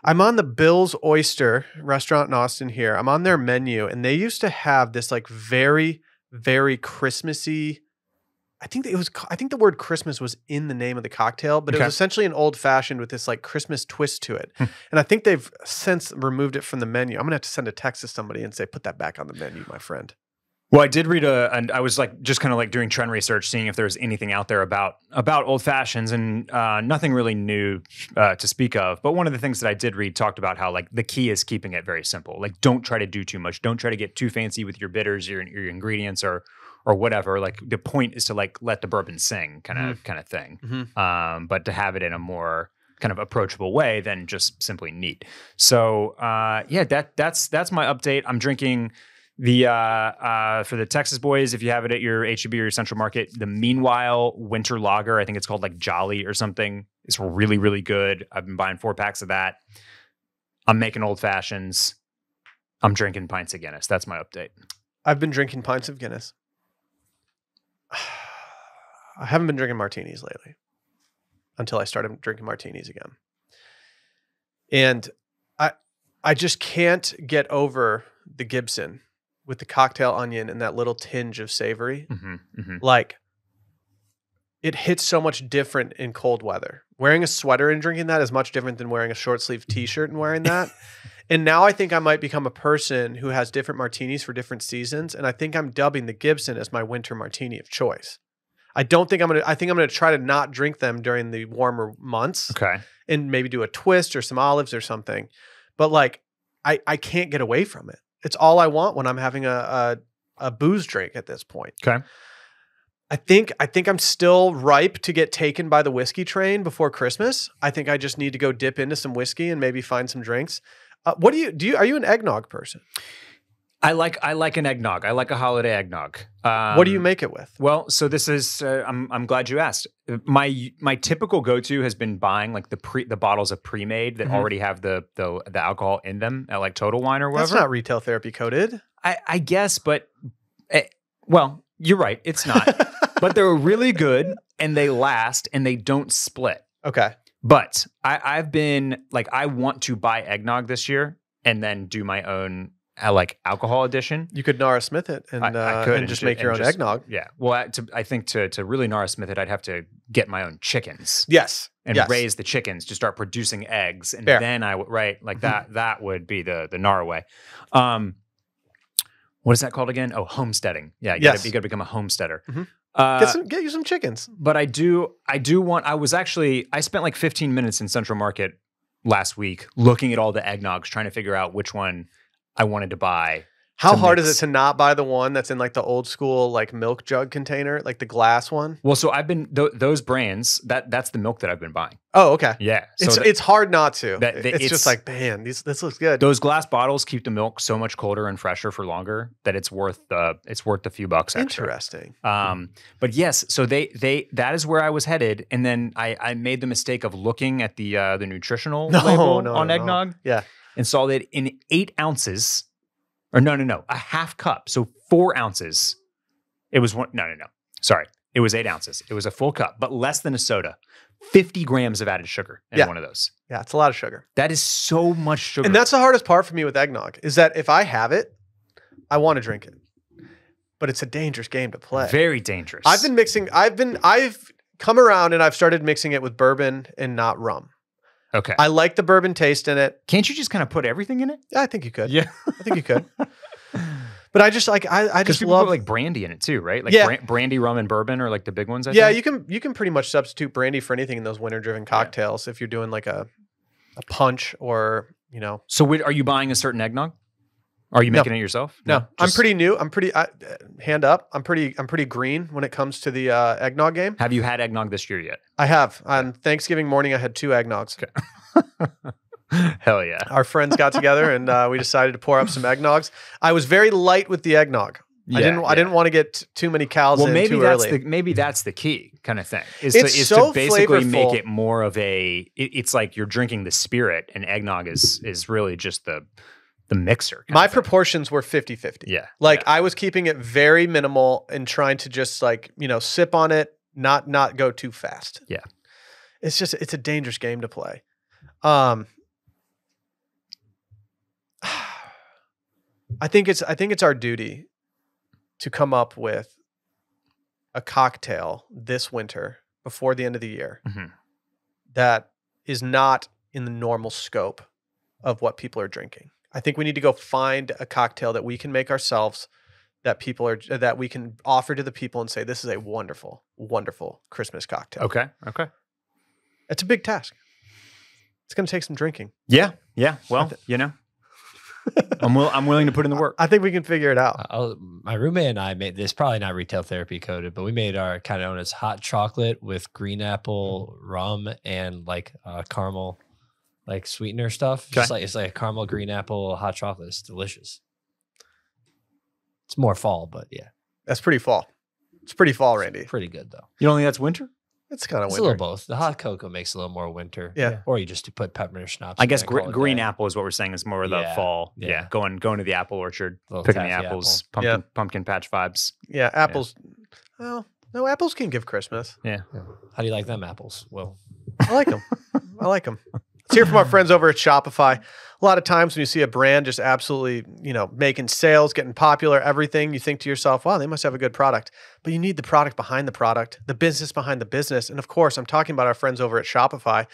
I'm on the Bill's Oyster restaurant in Austin here. I'm on their menu, and they used to have this like very, very Christmassy. I think the word Christmas was in the name of the cocktail, but it was essentially an old fashioned with this like Christmas twist to it. And I think they've since removed it from the menu. I'm gonna have to send a text to somebody and say, put that back on the menu, my friend. Well, I did read and I was like just kind of like doing trend research, seeing if there was anything out there about old fashions, and nothing really new to speak of. But one of the things that I did read talked about how like the key is keeping it very simple. Like, don't try to do too much. Don't try to get too fancy with your bitters, your ingredients, or whatever. Like the point is to like let the bourbon sing, kind of thing. But to have it in a more kind of approachable way than just simply neat. So that's my update. I'm drinking the for the Texas boys, if you have it at your HEB or your Central Market, the Meanwhile Winter Lager, I think it's called like Jolly or something. It's really, really good. I've been buying 4 packs of that. I'm making old fashions. I'm drinking pints of Guinness. That's my update. I've been drinking pints of Guinness. I haven't been drinking martinis lately until I started drinking martinis again. And I just can't get over the Gibson with the cocktail onion and that little tinge of savory. Like, it hits so much different in cold weather. Wearing a sweater and drinking that is much different than wearing a short sleeve t-shirt and wearing that. And now I think I might become a person who has different martinis for different seasons. And I think I'm dubbing the Gibson as my winter martini of choice. I think I'm gonna try to not drink them during the warmer months. Okay. And maybe do a twist or some olives or something. But like I can't get away from it. It's all I want when I'm having a booze drink at this point. Okay. I think I'm still ripe to get taken by the whiskey train before Christmas. I think I just need to go dip into some whiskey and maybe find some drinks. What are you an eggnog person? I like an eggnog. I like a holiday eggnog. What do you make it with? Well, so this is I'm glad you asked. My typical go-to has been buying like the bottles of pre-made that already have the alcohol in them at like Total Wine or whatever. That's not retail therapy coated. I guess, but well, you're right. It's not. But they're really good and they last and they don't split. Okay. But I've been like, I want to buy eggnog this year and then do my own like alcohol edition. You could Nara Smith it and just make your own eggnog. Yeah. Well, I think to really Nara Smith it, I'd have to get my own chickens. Yes. And raise the chickens to start producing eggs. And then I would, that would be the Nara way. What is that called again? Oh, homesteading. Yeah. You got to become a homesteader. Get you some chickens. But I spent like 15 minutes in Central Market last week looking at all the eggnogs, trying to figure out which one I wanted to buy. How hard is it to not buy the one that's in like the old school like milk jug container, like the glass one? Well, so I've been those brands. That's the milk that I've been buying. Oh, okay. Yeah, so it's hard not to. It's just like, man, this looks good. Those glass bottles keep the milk so much colder and fresher for longer that it's worth a few bucks extra. Interesting. But yes, so that is where I was headed, and then I made the mistake of looking at the nutritional label on eggnog. Yeah, and saw that in 8 ounces. Or no, a half cup. So 4 ounces. It was Sorry. It was 8 ounces. It was a full cup, but less than a soda. 50 grams of added sugar in one of those. Yeah, it's a lot of sugar. That is so much sugar. And that's the hardest part for me with eggnog is that if I have it, I want to drink it. But it's a dangerous game to play. Very dangerous. I've come around and I've started mixing it with bourbon and not rum. Okay. I like the bourbon taste in it. Can't you just kind of put everything in it? Yeah, I think you could. Yeah. I think you could. But I just like I just love put like brandy in it too, right? Like brandy, rum, and bourbon are like the big ones. I think. you can pretty much substitute brandy for anything in those winter-driven cocktails if you're doing like a punch or So are you buying a certain eggnog? Are you making it yourself? No. I'm pretty new. Hand up. I'm pretty green when it comes to the eggnog game. Have you had eggnog this year yet? I have. On Thanksgiving morning, I had 2 eggnogs. Okay. Hell yeah. Our friends got together and we decided to pour up some eggnogs. I was very light with the eggnog. I didn't want to get too many cows in too early. Maybe that's the key kind of thing. Is so to basically flavorful. Make it more of it's like you're drinking the spirit, and eggnog is really just the mixer. My proportions were 50-50. Yeah. I was keeping it very minimal and trying to just sip on it, not go too fast. Yeah. It's a dangerous game to play. I think it's our duty to come up with a cocktail this winter before the end of the year that is not in the normal scope of what people are drinking. I think we need to go find a cocktail that we can make ourselves that we can offer to the people and say, this is a wonderful, wonderful Christmas cocktail. Okay. It's a big task. It's going to take some drinking. Yeah. Well, I'm willing to put in the work. I think we can figure it out. My roommate and I made this, probably not retail therapy coded, but we made our kind of known as hot chocolate with green apple rum and caramel, sweetener stuff. Okay. It's like a caramel green apple hot chocolate. It's delicious. It's more fall, but yeah. That's pretty fall. It's pretty fall, Randy. Pretty good though. You don't think that's winter? It's kind of winter. It's a little both. The hot cocoa makes a little more winter. Yeah. Or you just put peppermint schnapps. I guess green apple is what we're saying is more of the fall. Yeah. Going to the apple orchard, picking the apples, pumpkin patch vibes. Yeah. Apples. Well, no, apples can give Christmas. Yeah. How do you like them apples? Well, I like them. Let's hear from our friends over at Shopify. A lot of times when you see a brand just absolutely, making sales, getting popular, everything, you think to yourself, wow, they must have a good product. But you need the product behind the product, the business behind the business. And of course, I'm talking about our friends over at Shopify.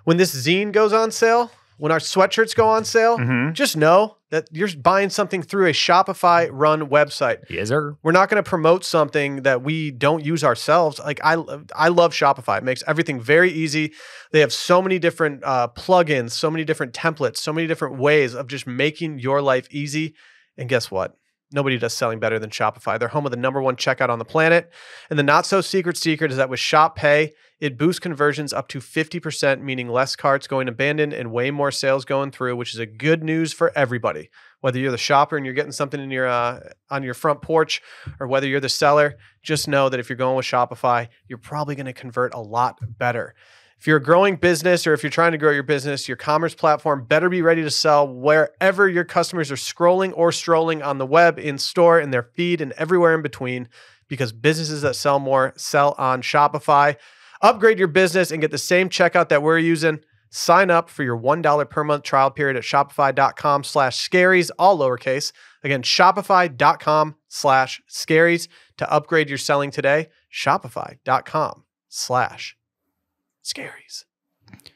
When this zine goes on sale, when our sweatshirts go on sale, just know that you're buying something through a Shopify run website. Yes, sir. We're not going to promote something that we don't use ourselves. Like I love Shopify. It makes everything very easy. They have so many different plugins, so many different templates, so many different ways of just making your life easy. And guess what? Nobody does selling better than Shopify. They're home of the #1 checkout on the planet. And the not so secret is that with Shop Pay, it boosts conversions up to 50%, meaning less carts going abandoned and way more sales going through, which is a good news for everybody. Whether you're the shopper and you're getting something in your on your front porch, or whether you're the seller, just know that if you're going with Shopify, you're probably going to convert a lot better. If you're a growing business or if you're trying to grow your business, your commerce platform better be ready to sell wherever your customers are scrolling or strolling on the web, in store, in their feed, and everywhere in between, because businesses that sell more sell on Shopify. Upgrade your business and get the same checkout that we're using. Sign up for your $1 per month trial period at shopify.com/scaries, all lowercase. Again, shopify.com/scaries to upgrade your selling today. Shopify.com/scaries. Do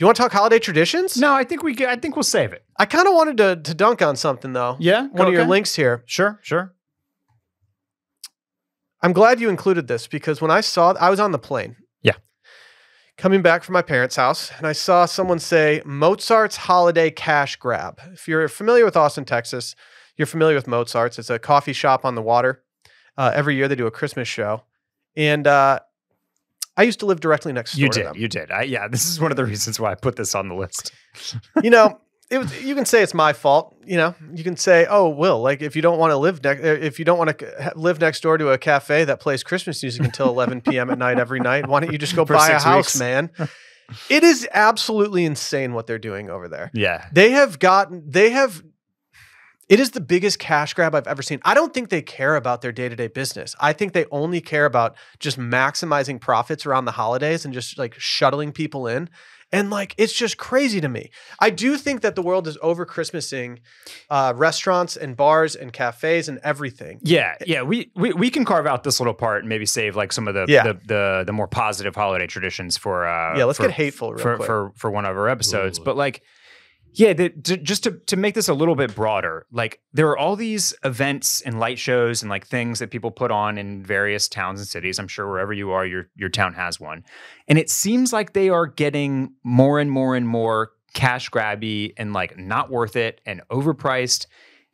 you want to talk holiday traditions? No, I think we'll save it. I kind of wanted to dunk on something though. Yeah, one of your links here. Sure. I'm glad you included this because when I was on the plane. Yeah. Coming back from my parents' house, and I saw someone say Mozart's Holiday Cash Grab. If you're familiar with Austin, Texas, you're familiar with Mozart's. It's a coffee shop on the water. Every year they do a Christmas show, and I used to live directly next door to them. You did. Yeah, this is one of the reasons why I put this on the list. You know, you can say it's my fault. You know, you can say, "Oh, Will, like if you don't want to live next door to a cafe that plays Christmas music until 11 p.m. at night every night, why don't you just go buy a house, man?" It is absolutely insane what they're doing over there. Yeah, it is the biggest cash grab I've ever seen. I don't think they care about their day-to-day business. I think they only care about just maximizing profits around the holidays and just like shuttling people in. And like, it's just crazy to me. I do think that the world is over Christmasing restaurants and bars and cafes and everything. Yeah. We can carve out this little part and maybe save like some of the more positive holiday traditions for let's get hateful real quick. for one of our episodes. Ooh. But like, yeah, just to make this a little bit broader, like there are all these events and light shows and like things that people put on in various towns and cities. I'm sure wherever you are, your town has one. And it seems like they are getting more and more and more cash grabby and like not worth it and overpriced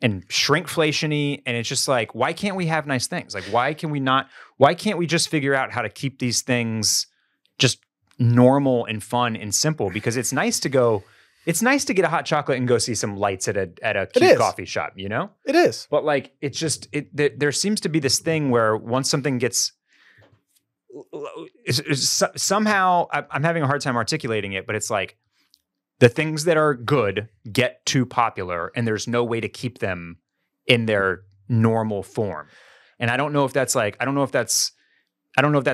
and shrinkflation-y. And it's just like, why can't we have nice things? Like, why can't we just figure out how to keep these things just normal and fun and simple? Because it's nice to get a hot chocolate and go see some lights at a cute coffee shop, you know? It is. But like, it's just, there seems to be this thing where once something gets, somehow, I'm having a hard time articulating it, but it's like the things that are good get too popular and there's no way to keep them in their normal form. And I don't know if that's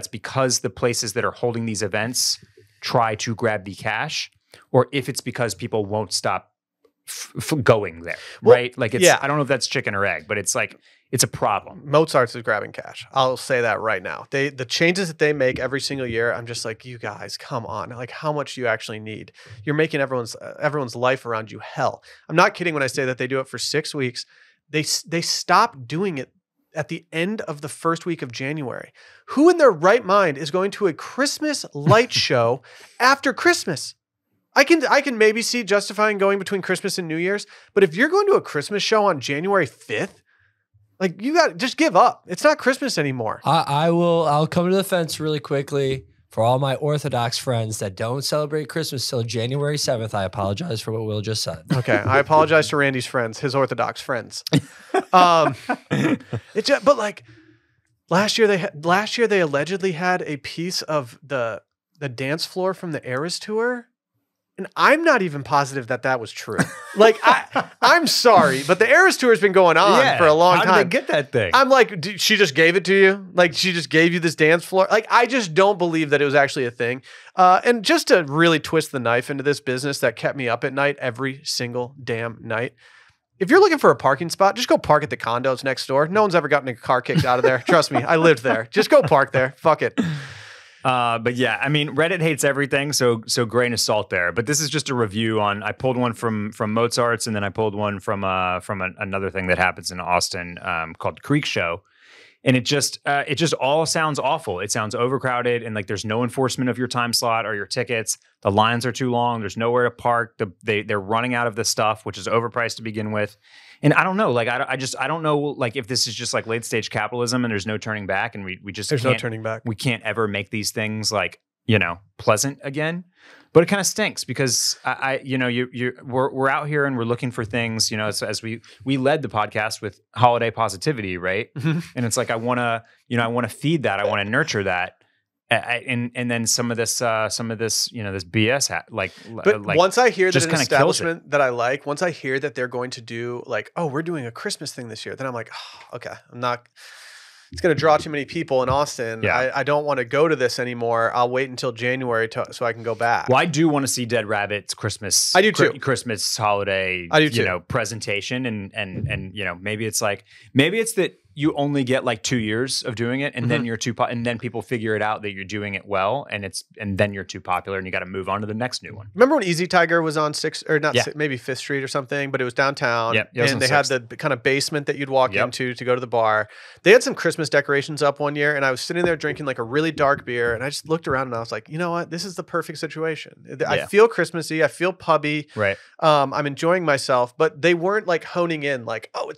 because the places that are holding these events try to grab the cash, or if it's because people won't stop going there, right? Like I don't know if that's chicken or egg, but it's like, it's a problem. Mozart's is grabbing cash. I'll say that right now. The changes that they make every single year, I'm just like, you guys, come on. Like, how much do you actually need? You're making everyone's life around you hell. I'm not kidding when I say that they do it for 6 weeks. They stop doing it at the end of the first week of January. Who in their right mind is going to a Christmas light show after Christmas? I can maybe see justifying going between Christmas and New Year's, but if you're going to a Christmas show on January 5th, like you got just give up. It's not Christmas anymore. I'll come to the fence really quickly for all my Orthodox friends that don't celebrate Christmas till January 7th. I apologize for what Will just said. Okay, I apologize to Randy's friends, his Orthodox friends. But like last year they allegedly had a piece of the dance floor from the Eras tour. And I'm not even positive that was true. Like, I'm sorry, but the Eras tour has been going on for a long time. How did they get that thing? I'm like, she just gave it to you? Like, she just gave you this dance floor? Like, I just don't believe that it was actually a thing. And just to really twist the knife into this business that kept me up at night every single damn night, if you're looking for a parking spot, just go park at the condos next door. No one's ever gotten a car kicked out of there. Trust me, I lived there. Just go park there. Fuck it. But yeah, I mean, Reddit hates everything, so grain of salt there. But this is just a review on. I pulled one from Mozart's, and then I pulled one from another thing that happens in Austin called Creek Show. And it just all sounds awful. It sounds overcrowded, and like there's no enforcement of your time slot or your tickets. The lines are too long. There's nowhere to park. They're running out of the stuff, which is overpriced to begin with. And I don't know, like I don't know, like if this is just like late stage capitalism and there's no turning back, and we just there's no turning back. We can't ever make these things like pleasant again. But it kind of stinks because we're out here and we're looking for things, as we led the podcast with holiday positivity, right? Mm-hmm. And it's like I want to feed that, I want to nurture that, and then some of this this BS But once I hear that an establishment that I like, once I hear that they're going to do like, oh, we're doing a Christmas thing this year, then I'm like, oh, okay, it's going to draw too many people in Austin. Yeah. I don't want to go to this anymore. I'll wait until January so I can go back. Well, I do want to see Dead Rabbit's Christmas. I do too. Christmas holiday. I do too. Presentation and maybe it's that you only get like 2 years of doing it, and then you're and then people figure it out that you're doing it well, and then you're too popular, and you got to move on to the next new one. Remember when Easy Tiger was on maybe 5th Street or something, but it was downtown, and they had the kind of basement that you'd walk into to go to the bar. They had some Christmas decorations up one year, and I was sitting there drinking like a really dark beer, and I just looked around and I was like, you know what? This is the perfect situation. I feel Christmassy. I feel pubby. Right. I'm enjoying myself, but they weren't like honing in like, oh,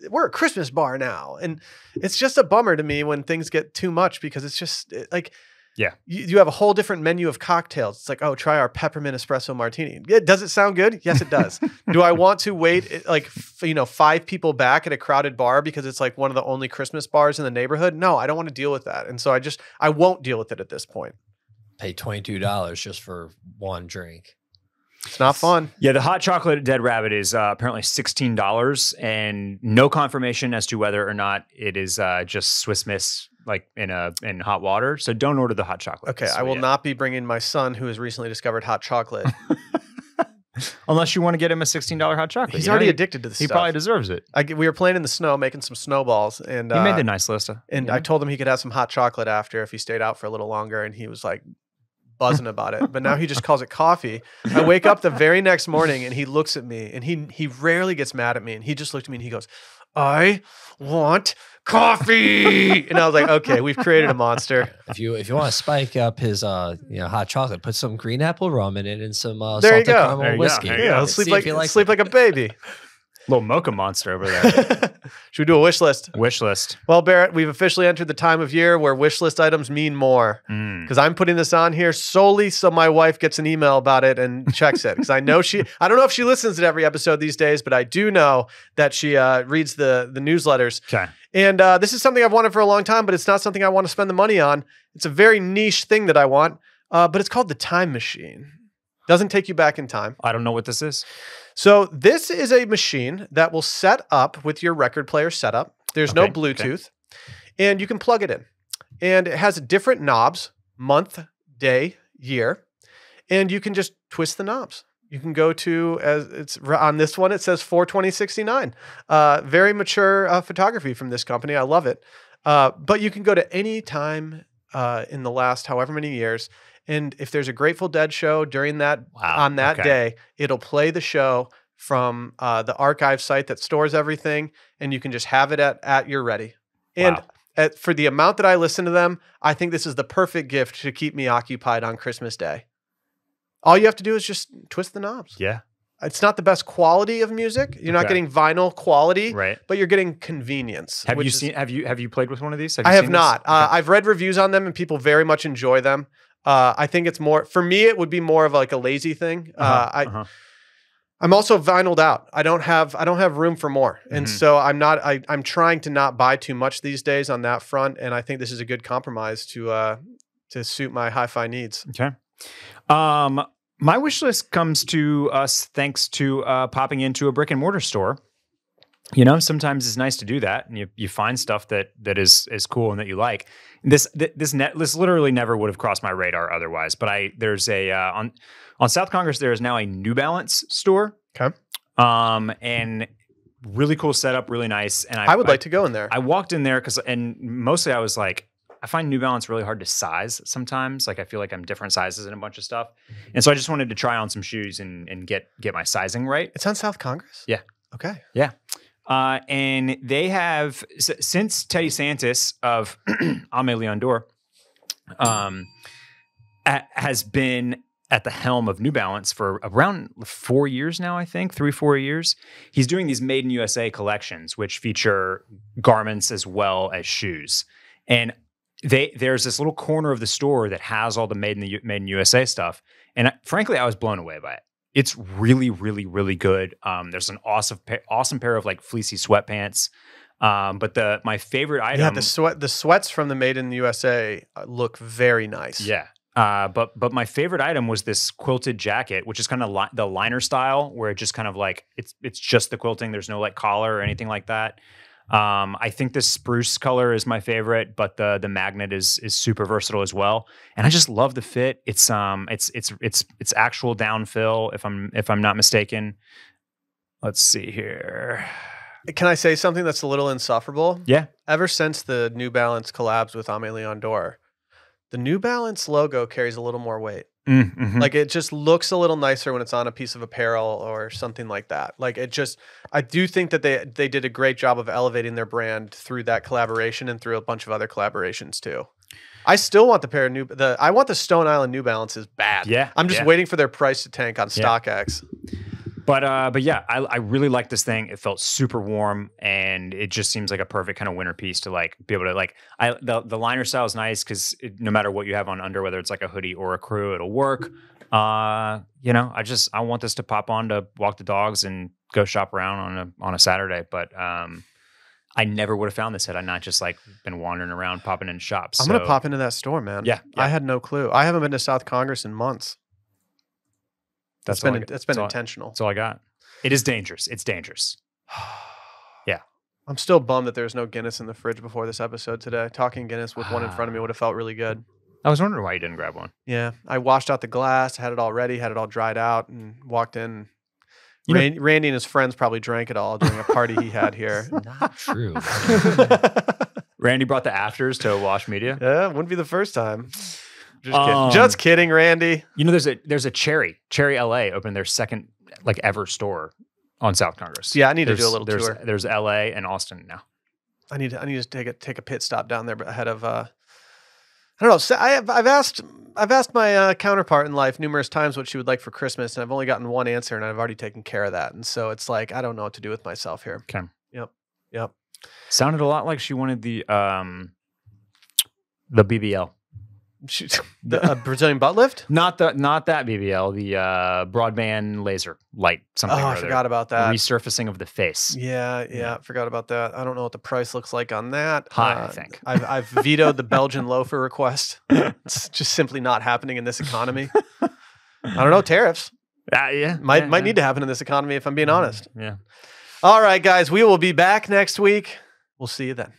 we're a Christmas bar now. And it's just a bummer to me when things get too much, because it's just like, you have a whole different menu of cocktails. It's like, oh, try our peppermint espresso martini. Does it sound good? Yes, it does. Do I want to wait like 5 people back at a crowded bar because it's like one of the only Christmas bars in the neighborhood? No, I don't want to deal with that. And so I won't deal with it at this point. Pay $22 just for one drink. It's not fun. Yeah, the hot chocolate at Dead Rabbit is apparently $16, and no confirmation as to whether or not it is just Swiss Miss like in hot water. So don't order the hot chocolate. Okay, I will not be bringing my son, who has recently discovered hot chocolate. Unless you want to get him a $16 hot chocolate. He's already addicted to this stuff. He probably deserves it. We were playing in the snow, making some snowballs, and he made a nice list. I told him he could have some hot chocolate after if he stayed out for a little longer, and he was like buzzing about it. But now he just calls it coffee. I wake up the very next morning and he looks at me, and he rarely gets mad at me, and he just looked at me and he goes, I want coffee. And I was like, okay, we've created a monster. If you want to spike up his hot chocolate, put some green apple rum in it and some salted caramel whiskey. Yeah, sleep like a baby. Little mocha monster over there. Should we do a wish list? Wish list. Well, Barrett, we've officially entered the time of year where wish list items mean more. Because I'm putting this on here solely so my wife gets an email about it and checks it. Because I know I don't know if she listens to every episode these days, but I do know that she reads the newsletters. Okay. And this is something I've wanted for a long time, but it's not something I want to spend the money on. It's a very niche thing that I want, but it's called the Time Machine. Doesn't take you back in time. I don't know what this is. So this is a machine that will set up with your record player setup. There's no Bluetooth, and you can plug it in. And it has different knobs, month, day, year, and you can just twist the knobs. You can go to, as it's on this one, it says 42069. Very mature photography from this company. I love it. But you can go to any time in the last however many years. And if there's a Grateful Dead show during that, on that day, it'll play the show from the archive site that stores everything, and you can just have it at your ready. And for the amount that I listen to them, I think this is the perfect gift to keep me occupied on Christmas Day. All you have to do is just twist the knobs. Yeah. It's not the best quality of music. You're not getting vinyl quality, right? But you're getting convenience. Have you played with one of these? I have not. I've read reviews on them, and people very much enjoy them. I think it's more, for me, it would be more of like a lazy thing. I'm also vinyled out. I don't have room for more. And so I'm trying to not buy too much these days on that front. And I think this is a good compromise to suit my hi-fi needs. Okay. My wish list comes to us thanks to popping into a brick and mortar store. Sometimes it's nice to do that, and you find stuff that is cool and that you like. This literally never would have crossed my radar otherwise. But there's a on South Congress there is now a New Balance store. Okay. And really cool setup, really nice. And I would like to go in there. I walked in there and mostly I was like, I find New Balance really hard to size sometimes. Like I feel like I'm different sizes in a bunch of stuff. And so I just wanted to try on some shoes and get my sizing right. It's on South Congress? Yeah. Okay. Yeah. And they have, since Teddy Santis of Ame Leon Dor has been at the helm of New Balance for around 4 years now, I think, 3-4 years. He's doing these Made in USA collections, which feature garments as well as shoes. And there's this little corner of the store that has all the Made in USA stuff. And frankly, I was blown away by it. It's really, really, really good. There's an awesome pair of like fleecy sweatpants. But my favorite item, yeah, the sweats from the Made in the USA look very nice. Yeah. But my favorite item was this quilted jacket, which is kind of the liner style, where it just kind of like it's just the quilting. There's no like collar or anything like that. I think this spruce color is my favorite, but the magnet is super versatile as well. And I just love the fit. It's actual downfill, if I'm not mistaken. Let's see here. Can I say something that's a little insufferable? Yeah. Ever since the New Balance collabs with Ame Leon Dor, the New Balance logo carries a little more weight. Mm-hmm. Like it just looks a little nicer when it's on a piece of apparel or something like that. Like I do think that they did a great job of elevating their brand through that collaboration and through a bunch of other collaborations too. I still want I want the Stone Island New Balances bad. Yeah. I'm just waiting for their price to tank on StockX. But yeah, I really like this thing. It felt super warm, and it just seems like a perfect kind of winter piece to like be able to like. The liner style is nice because no matter what you have on under, whether it's like a hoodie or a crew, it'll work. I want this to pop on to walk the dogs and go shop around on a Saturday. But I never would have found this had I not just like been wandering around popping in shops. I'm gonna pop into that store, man. Yeah, I had no clue. I haven't been to South Congress in months. That's been intentional. That's all I got. It is dangerous. It's dangerous. Yeah. I'm still bummed that there's no Guinness in the fridge before this episode today. Talking Guinness with one in front of me would have felt really good. I was wondering why you didn't grab one. Yeah. I washed out the glass, had it all ready, had it all dried out, and walked in. Randy and his friends probably drank it all during a party he had here. Not true. Randy brought the afters to Wash Media. Yeah, wouldn't be the first time. Just kidding, Randy. You know, there's a Cherry LA opened their second like ever store on South Congress. Yeah, I need to do a little tour. There's LA and Austin now. I need to take a pit stop down there ahead of. I don't know. I've asked my counterpart in life numerous times what she would like for Christmas, and I've only gotten one answer, and I've already taken care of that. And so it's like I don't know what to do with myself here. Okay. Yep. Sounded a lot like she wanted the BBL. The Brazilian butt lift? Not that BBL, the broadband laser light something. Oh, I forgot about that. Resurfacing of the face. Yeah, forgot about that. I don't know what the price looks like on that. High, I think. I've vetoed the Belgian loafer request. It's just simply not happening in this economy. I don't know, tariffs. Might need to happen in this economy if I'm being honest. Yeah. All right, guys, we will be back next week. We'll see you then.